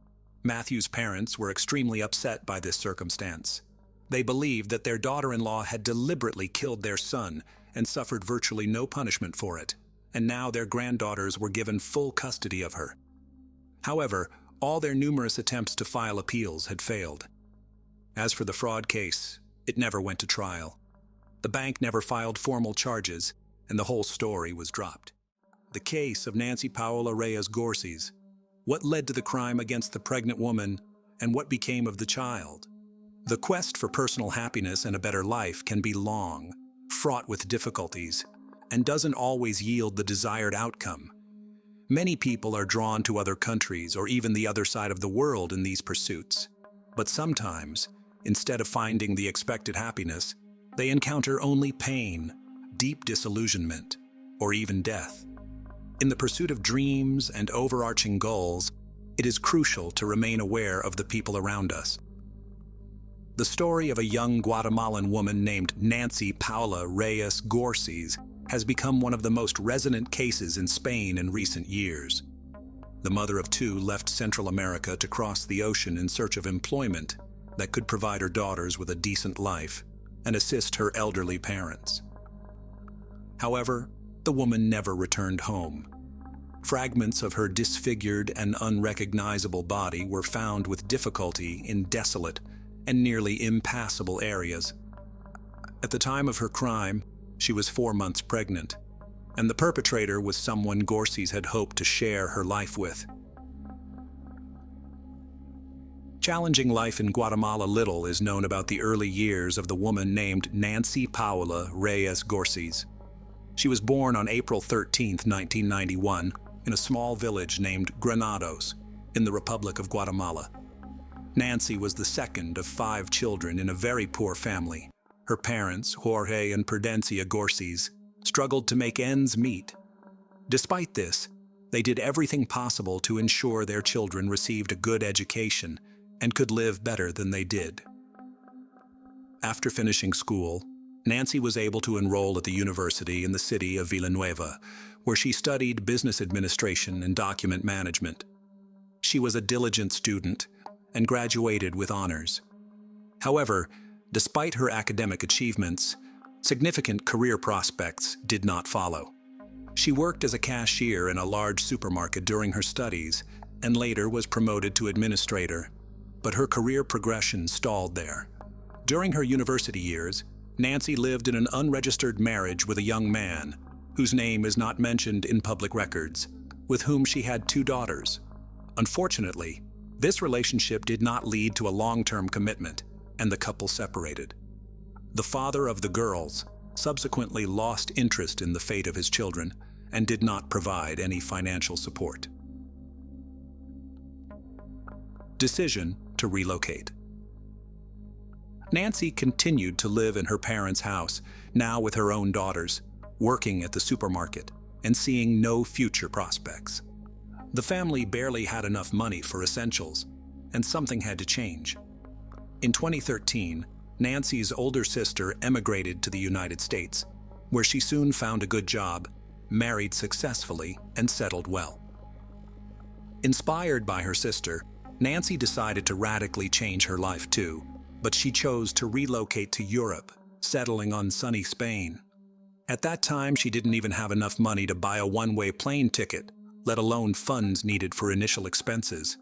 Matthew's parents were extremely upset by this circumstance. They believed that their daughter-in-law had deliberately killed their son and suffered virtually no punishment for it, and now their granddaughters were given full custody of her. However, all their numerous attempts to file appeals had failed. As for the fraud case, it never went to trial. The bank never filed formal charges, and the whole story was dropped. the case of Nancy Paola Reyes Gorces, what led to the crime against the pregnant woman, and what became of the child. The quest for personal happiness and a better life can be long, fraught with difficulties, and doesn't always yield the desired outcome. Many people are drawn to other countries or even the other side of the world in these pursuits. But sometimes, instead of finding the expected happiness, they encounter only pain, deep disillusionment, or even death. In the pursuit of dreams and overarching goals, it is crucial to remain aware of the people around us. The story of a young Guatemalan woman named Nancy Paola Reyes Gorces has become one of the most resonant cases in Spain in recent years. The mother of two left Central America to cross the ocean in search of employment that could provide her daughters with a decent life and assist her elderly parents. However, the woman never returned home. Fragments of her disfigured and unrecognizable body were found with difficulty in desolate and nearly impassable areas. At the time of her crime, she was 4 months pregnant, and the perpetrator was someone Gorces had hoped to share her life with. Challenging life in Guatemala, little is known about the early years of the woman named Nancy Paola Reyes Gorces. She was born on April 13, 1991, in a small village named Granados, in the Republic of Guatemala. Nancy was the second of 5 children in a very poor family. Her parents, Jorge and Prudencia Gorces, struggled to make ends meet. Despite this, they did everything possible to ensure their children received a good education and could live better than they did. After finishing school, Nancy was able to enroll at the university in the city of Villanueva, where she studied business administration and document management. She was a diligent student and graduated with honors. However, despite her academic achievements, significant career prospects did not follow. She worked as a cashier in a large supermarket during her studies and later was promoted to administrator, but her career progression stalled there. During her university years, Nancy lived in an unregistered marriage with a young man, whose name is not mentioned in public records, with whom she had 2 daughters. Unfortunately, this relationship did not lead to a long-term commitment, and the couple separated. The father of the girls subsequently lost interest in the fate of his children and did not provide any financial support. Decision to relocate. Nancy continued to live in her parents' house, now with her own daughters, working at the supermarket and seeing no future prospects. The family barely had enough money for essentials, and something had to change. In 2013, Nancy's older sister emigrated to the United States, where she soon found a good job, married successfully, and settled well. Inspired by her sister, Nancy decided to radically change her life too, but she chose to relocate to Europe, settling on sunny Spain. At that time, she didn't even have enough money to buy a one-way plane ticket, let alone funds needed for initial expenses.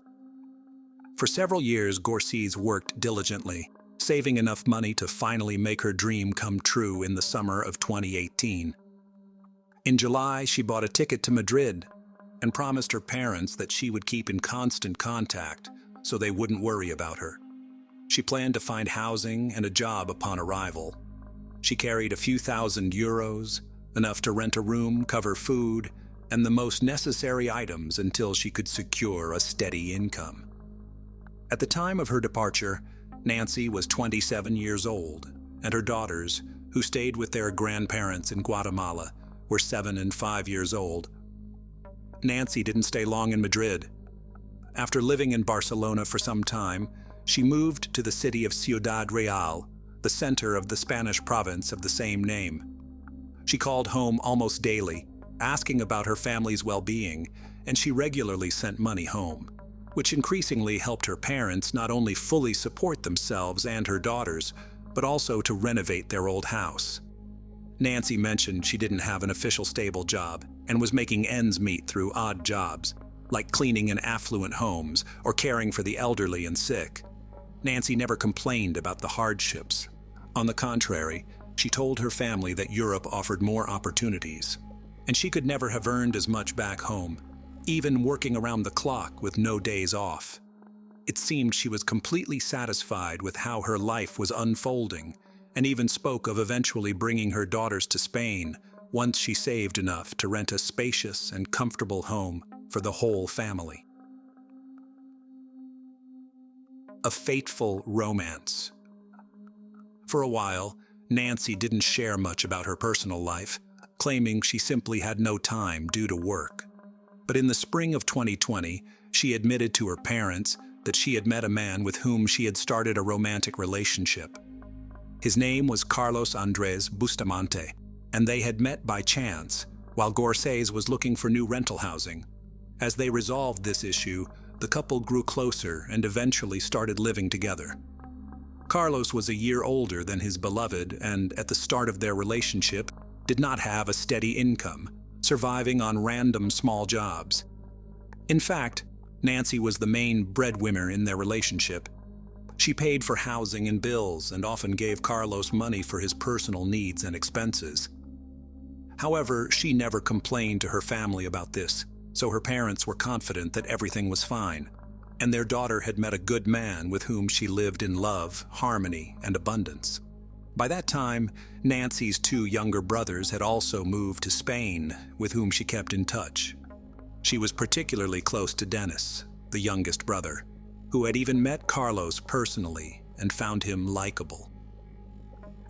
For several years, Gorces worked diligently, saving enough money to finally make her dream come true in the summer of 2018. In July, she bought a ticket to Madrid and promised her parents that she would keep in constant contact so they wouldn't worry about her. She planned to find housing and a job upon arrival. She carried a few €1,000, enough to rent a room, cover food, and the most necessary items until she could secure a steady income. At the time of her departure, Nancy was 27 years old, and her daughters, who stayed with their grandparents in Guatemala, were 7 and 5 years old. Nancy didn't stay long in Madrid. After living in Barcelona for some time, she moved to the city of Ciudad Real, the center of the Spanish province of the same name. She called home almost daily, asking about her family's well-being, and she regularly sent money home, which increasingly helped her parents not only fully support themselves and her daughters, but also to renovate their old house. Nancy mentioned she didn't have an official stable job and was making ends meet through odd jobs, like cleaning in affluent homes or caring for the elderly and sick. Nancy never complained about the hardships. On the contrary, she told her family that Europe offered more opportunities, and she could never have earned as much back home, even working around the clock with no days off. It seemed she was completely satisfied with how her life was unfolding, and even spoke of eventually bringing her daughters to Spain once she saved enough to rent a spacious and comfortable home for the whole family. A fateful romance. For a while, Nancy didn't share much about her personal life, claiming she simply had no time due to work. But in the spring of 2020, she admitted to her parents that she had met a man with whom she had started a romantic relationship. His name was Carlos Andres Bustamante, and they had met by chance while Garcés was looking for new rental housing. As they resolved this issue, the couple grew closer and eventually started living together. Carlos was a year older than his beloved and, at the start of their relationship, did not have a steady income, surviving on random small jobs. In fact, Nancy was the main breadwinner in their relationship. She paid for housing and bills and often gave Carlos money for his personal needs and expenses. However, she never complained to her family about this, so her parents were confident that everything was fine, and their daughter had met a good man with whom she lived in love, harmony, and abundance. By that time, Nancy's two younger brothers had also moved to Spain, with whom she kept in touch. She was particularly close to Dennis, the youngest brother, who had even met Carlos personally and found him likable.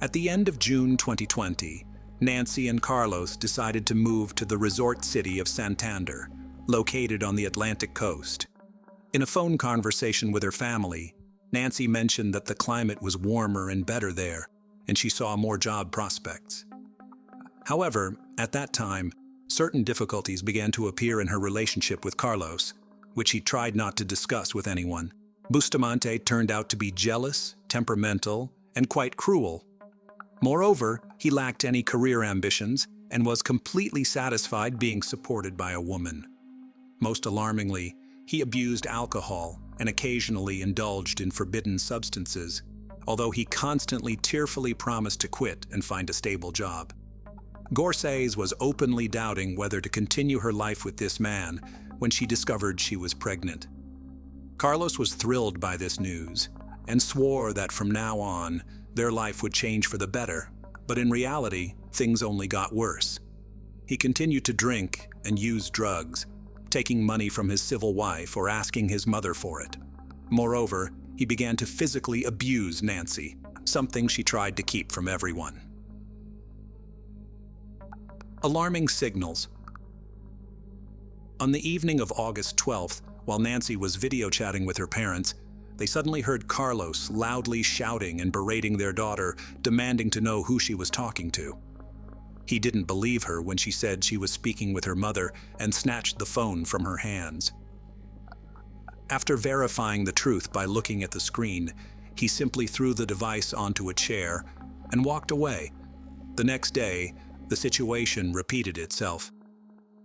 At the end of June 2020, Nancy and Carlos decided to move to the resort city of Santander, located on the Atlantic coast. In a phone conversation with her family, Nancy mentioned that the climate was warmer and better there, and she saw more job prospects. However, at that time, certain difficulties began to appear in her relationship with Carlos, which he tried not to discuss with anyone. Bustamante turned out to be jealous, temperamental, and quite cruel. Moreover, he lacked any career ambitions and was completely satisfied being supported by a woman. Most alarmingly, he abused alcohol and occasionally indulged in forbidden substances, although he constantly tearfully promised to quit and find a stable job. Garcés was openly doubting whether to continue her life with this man when she discovered she was pregnant. Carlos was thrilled by this news and swore that from now on, their life would change for the better, but in reality, things only got worse. He continued to drink and use drugs, taking money from his civil wife or asking his mother for it. Moreover, he began to physically abuse Nancy, something she tried to keep from everyone. Alarming signals. On the evening of August 12th, while Nancy was video chatting with her parents, they suddenly heard Carlos loudly shouting and berating their daughter, demanding to know who she was talking to. He didn't believe her when she said she was speaking with her mother and snatched the phone from her hands. After verifying the truth by looking at the screen, he simply threw the device onto a chair and walked away. The next day, the situation repeated itself.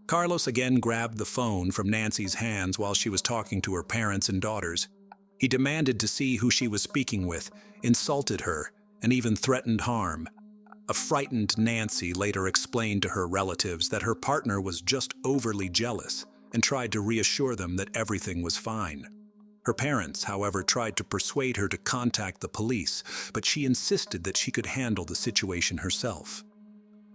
Carlos again grabbed the phone from Nancy's hands while she was talking to her parents and daughters. He demanded to see who she was speaking with, insulted her, and even threatened harm. A frightened Nancy later explained to her relatives that her partner was just overly jealous and tried to reassure them that everything was fine. Her parents, however, tried to persuade her to contact the police, but she insisted that she could handle the situation herself.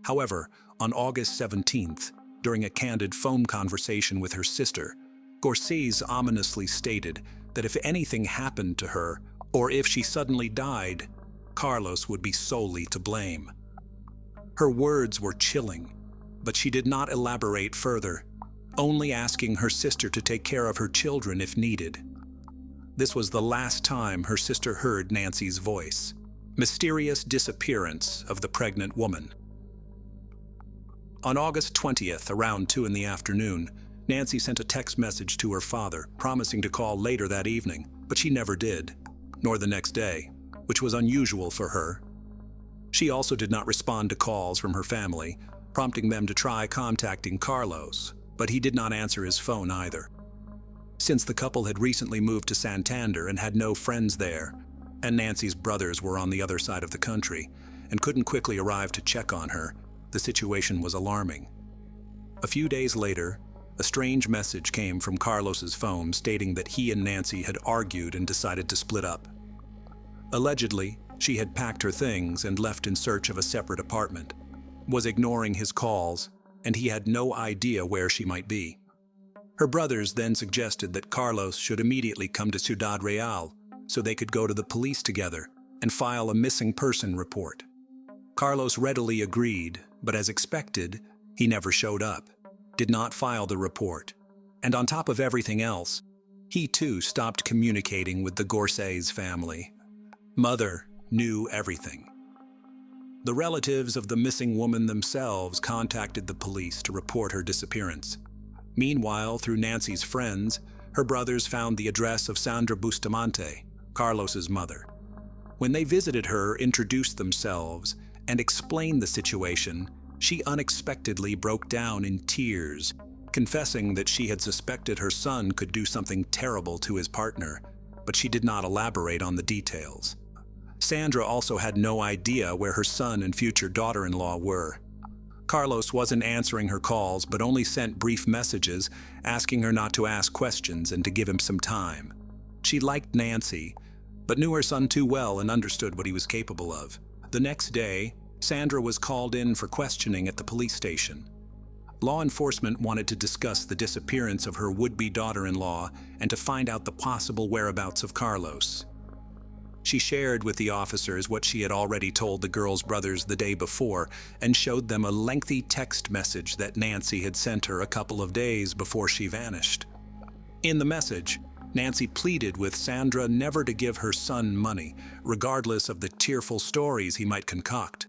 However, on August 17th, during a candid phone conversation with her sister, Garcés ominously stated that if anything happened to her, or if she suddenly died, Carlos would be solely to blame. Her words were chilling, but she did not elaborate further, only asking her sister to take care of her children if needed. This was the last time her sister heard Nancy's voice. Mysterious disappearance of the pregnant woman. On August 20th, around 2 in the afternoon, Nancy sent a text message to her father, promising to call later that evening, but she never did, nor the next day, which was unusual for her. She also did not respond to calls from her family, prompting them to try contacting Carlos, but he did not answer his phone either. Since the couple had recently moved to Santander and had no friends there, and Nancy's brothers were on the other side of the country and couldn't quickly arrive to check on her, the situation was alarming. A few days later, a strange message came from Carlos's phone stating that he and Nancy had argued and decided to split up. Allegedly, she had packed her things and left in search of a separate apartment, was ignoring his calls, and he had no idea where she might be. Her brothers then suggested that Carlos should immediately come to Ciudad Real so they could go to the police together and file a missing person report. Carlos readily agreed, but as expected, he never showed up, did not file the report, and on top of everything else, he too stopped communicating with the Gorsay's family. Mother knew everything. The relatives of the missing woman themselves contacted the police to report her disappearance. Meanwhile, through Nancy's friends, her brothers found the address of Sandra Bustamante, Carlos's mother. When they visited her, introduced themselves, and explained the situation, she unexpectedly broke down in tears, confessing that she had suspected her son could do something terrible to his partner, but she did not elaborate on the details. Sandra also had no idea where her son and future daughter-in-law were. Carlos wasn't answering her calls, but only sent brief messages asking her not to ask questions and to give him some time. She liked Nancy, but knew her son too well and understood what he was capable of. The next day, Sandra was called in for questioning at the police station. Law enforcement wanted to discuss the disappearance of her would-be daughter-in-law and to find out the possible whereabouts of Carlos. She shared with the officers what she had already told the girls' brothers the day before and showed them a lengthy text message that Nancy had sent her a couple of days before she vanished. In the message, Nancy pleaded with Sandra never to give her son money, regardless of the tearful stories he might concoct.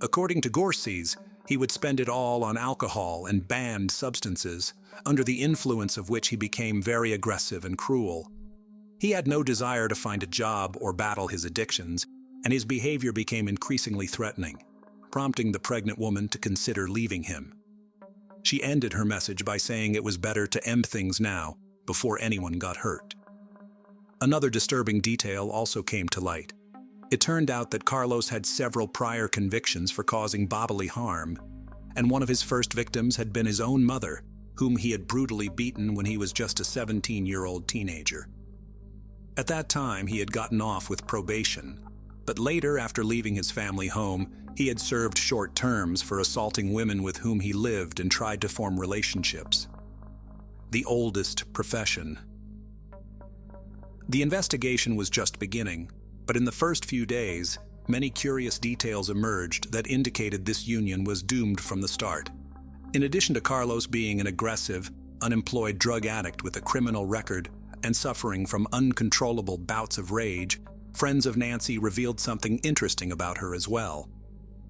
According to Gorseys, he would spend it all on alcohol and banned substances, under the influence of which he became very aggressive and cruel. He had no desire to find a job or battle his addictions, and his behavior became increasingly threatening, prompting the pregnant woman to consider leaving him. She ended her message by saying it was better to end things now, before anyone got hurt. Another disturbing detail also came to light. It turned out that Carlos had several prior convictions for causing bodily harm, and one of his first victims had been his own mother, whom he had brutally beaten when he was just a 17-year-old teenager. At that time, he had gotten off with probation, but later, after leaving his family home, he had served short terms for assaulting women with whom he lived and tried to form relationships. The oldest profession. The investigation was just beginning, but in the first few days, many curious details emerged that indicated this union was doomed from the start. In addition to Carlos being an aggressive, unemployed drug addict with a criminal record and suffering from uncontrollable bouts of rage, friends of Nancy revealed something interesting about her as well.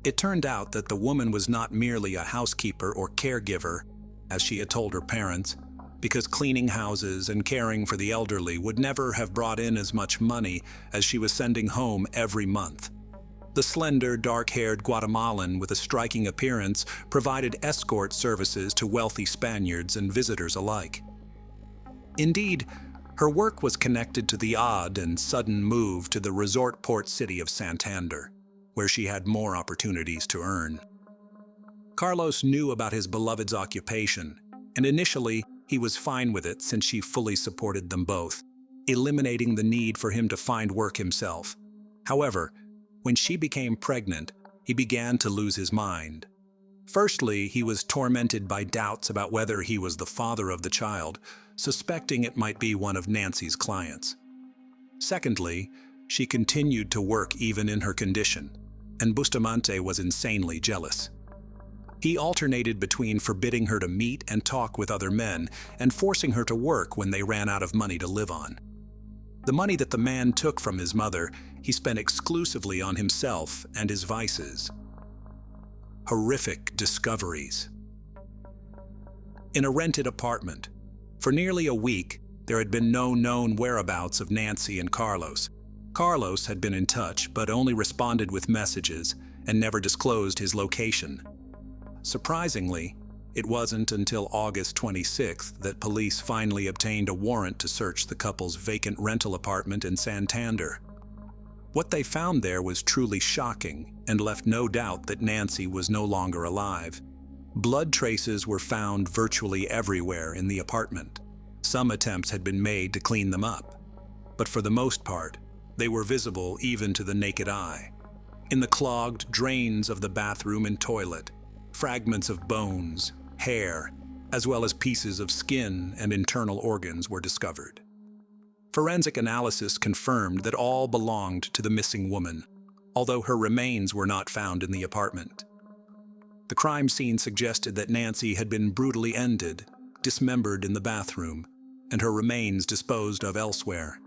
It turned out that the woman was not merely a housekeeper or caregiver, as she had told her parents, because cleaning houses and caring for the elderly would never have brought in as much money as she was sending home every month. The slender, dark-haired Guatemalan with a striking appearance provided escort services to wealthy Spaniards and visitors alike. Indeed, her work was connected to the odd and sudden move to the resort port city of Santander, where she had more opportunities to earn. Carlos knew about his beloved's occupation, and initially he was fine with it since she fully supported them both, eliminating the need for him to find work himself. However, when she became pregnant, he began to lose his mind. Firstly, he was tormented by doubts about whether he was the father of the child, suspecting it might be one of Nancy's clients. Secondly, she continued to work even in her condition, and Bustamante was insanely jealous. He alternated between forbidding her to meet and talk with other men and forcing her to work when they ran out of money to live on. The money that the man took from his mother, he spent exclusively on himself and his vices. Horrific discoveries. In a rented apartment, for nearly a week, there had been no known whereabouts of Nancy and Carlos. Carlos had been in touch, but only responded with messages and never disclosed his location. Surprisingly, it wasn't until August 26th that police finally obtained a warrant to search the couple's vacant rental apartment in Santander. What they found there was truly shocking and left no doubt that Nancy was no longer alive. Blood traces were found virtually everywhere in the apartment. Some attempts had been made to clean them up, but for the most part, they were visible even to the naked eye. In the clogged drains of the bathroom and toilet, fragments of bones, hair, as well as pieces of skin and internal organs were discovered. Forensic analysis confirmed that all belonged to the missing woman, although her remains were not found in the apartment. The crime scene suggested that Nancy had been brutally ended, dismembered in the bathroom, and her remains disposed of elsewhere.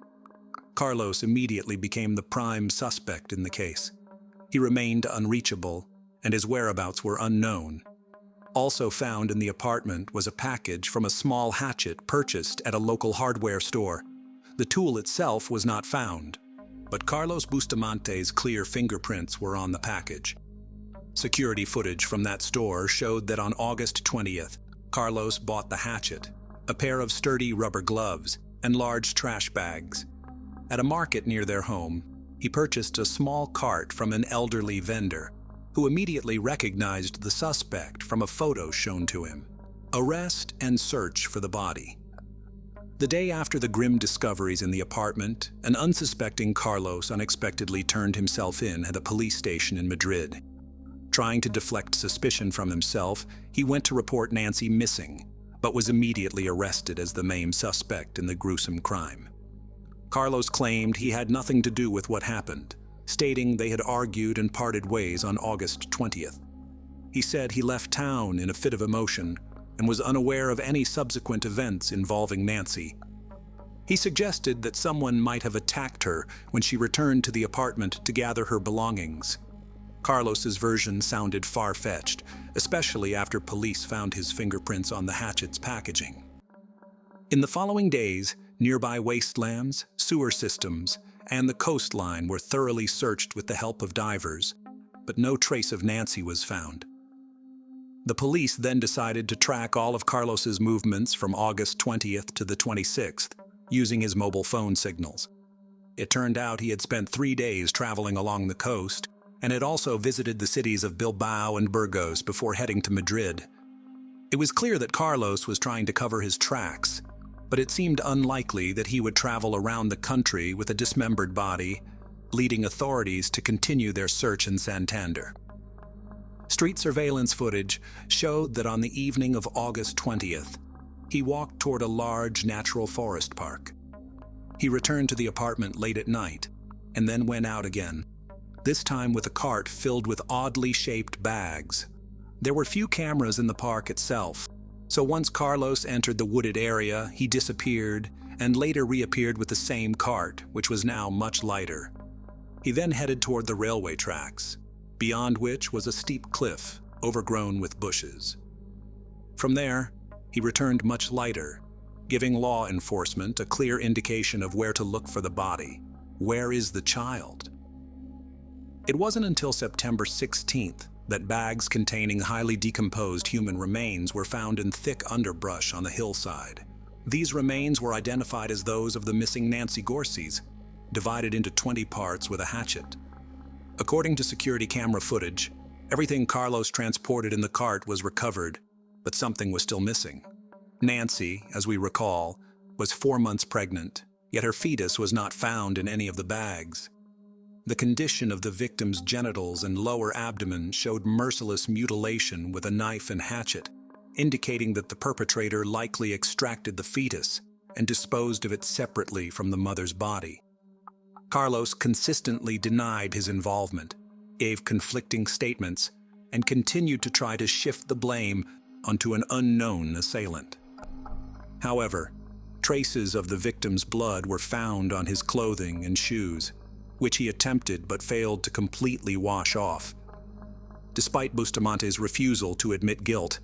Carlos immediately became the prime suspect in the case. He remained unreachable, and his whereabouts were unknown. Also found in the apartment was a package from a small hatchet purchased at a local hardware store. The tool itself was not found, but Carlos Bustamante's clear fingerprints were on the package. Security footage from that store showed that on August 20th, Carlos bought the hatchet, a pair of sturdy rubber gloves, and large trash bags. At a market near their home, he purchased a small cart from an elderly vendor, who immediately recognized the suspect from a photo shown to him. Arrest and search for the body. The day after the grim discoveries in the apartment, an unsuspecting Carlos unexpectedly turned himself in at a police station in Madrid. Trying to deflect suspicion from himself, he went to report Nancy missing, but was immediately arrested as the main suspect in the gruesome crime. Carlos claimed he had nothing to do with what happened, stating they had argued and parted ways on August 20th. He said he left town in a fit of emotion and was unaware of any subsequent events involving Nancy. He suggested that someone might have attacked her when she returned to the apartment to gather her belongings. Carlos's version sounded far-fetched, especially after police found his fingerprints on the hatchet's packaging. In the following days, nearby wastelands, sewer systems, and the coastline were thoroughly searched with the help of divers, but no trace of Nancy was found. The police then decided to track all of Carlos's movements from August 20th to the 26th, using his mobile phone signals. It turned out he had spent 3 days traveling along the coast, and had also visited the cities of Bilbao and Burgos before heading to Madrid. It was clear that Carlos was trying to cover his tracks, but it seemed unlikely that he would travel around the country with a dismembered body, leading authorities to continue their search in Santander. Street surveillance footage showed that on the evening of August 20th, he walked toward a large natural forest park. He returned to the apartment late at night, and then went out again, this time with a cart filled with oddly shaped bags. There were few cameras in the park itself, so once Carlos entered the wooded area, he disappeared and later reappeared with the same cart, which was now much lighter. He then headed toward the railway tracks, beyond which was a steep cliff overgrown with bushes. From there, he returned much lighter, giving law enforcement a clear indication of where to look for the body. Where is the child? It wasn't until September 16th that bags containing highly decomposed human remains were found in thick underbrush on the hillside. These remains were identified as those of the missing Nancy Gorseys, divided into 20 parts with a hatchet. According to security camera footage, everything Carlos transported in the cart was recovered, but something was still missing. Nancy, as we recall, was 4 months pregnant, yet her fetus was not found in any of the bags. The condition of the victim's genitals and lower abdomen showed merciless mutilation with a knife and hatchet, indicating that the perpetrator likely extracted the fetus and disposed of it separately from the mother's body. Carlos consistently denied his involvement, gave conflicting statements, and continued to try to shift the blame onto an unknown assailant. However, traces of the victim's blood were found on his clothing and shoes, which he attempted but failed to completely wash off. Despite Bustamante's refusal to admit guilt,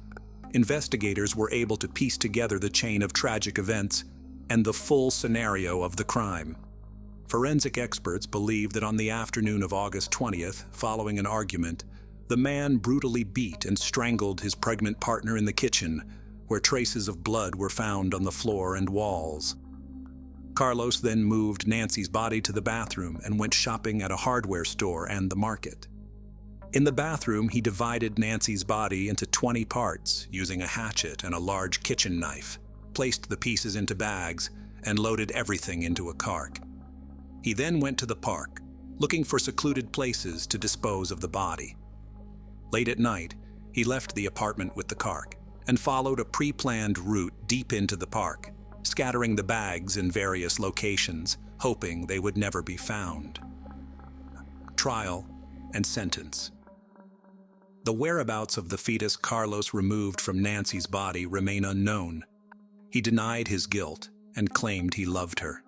investigators were able to piece together the chain of tragic events and the full scenario of the crime. Forensic experts believe that on the afternoon of August 20th, following an argument, the man brutally beat and strangled his pregnant partner in the kitchen, where traces of blood were found on the floor and walls. Carlos then moved Nancy's body to the bathroom and went shopping at a hardware store and the market. In the bathroom, he divided Nancy's body into 20 parts using a hatchet and a large kitchen knife, placed the pieces into bags, and loaded everything into a cart. He then went to the park, looking for secluded places to dispose of the body. Late at night, he left the apartment with the cart and followed a pre-planned route deep into the park, scattering the bags in various locations, hoping they would never be found. Trial and sentence. The whereabouts of the fetus Carlos removed from Nancy's body remain unknown. He denied his guilt and claimed he loved her.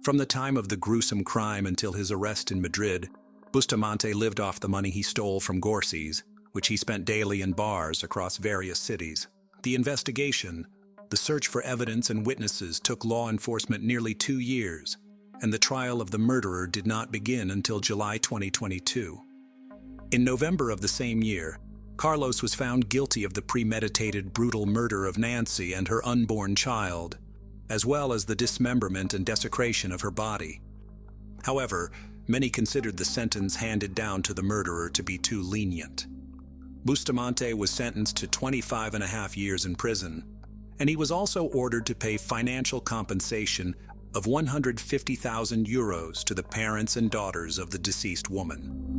From the time of the gruesome crime until his arrest in Madrid, Bustamante lived off the money he stole from Gorsi's, which he spent daily in bars across various cities. The investigation, the search for evidence and witnesses took law enforcement nearly 2 years, and the trial of the murderer did not begin until July 2022. In November of the same year, Carlos was found guilty of the premeditated brutal murder of Nancy and her unborn child, as well as the dismemberment and desecration of her body. However, many considered the sentence handed down to the murderer to be too lenient. Bustamante was sentenced to 25.5 years in prison, and he was also ordered to pay financial compensation of 150,000 euros to the parents and daughters of the deceased woman.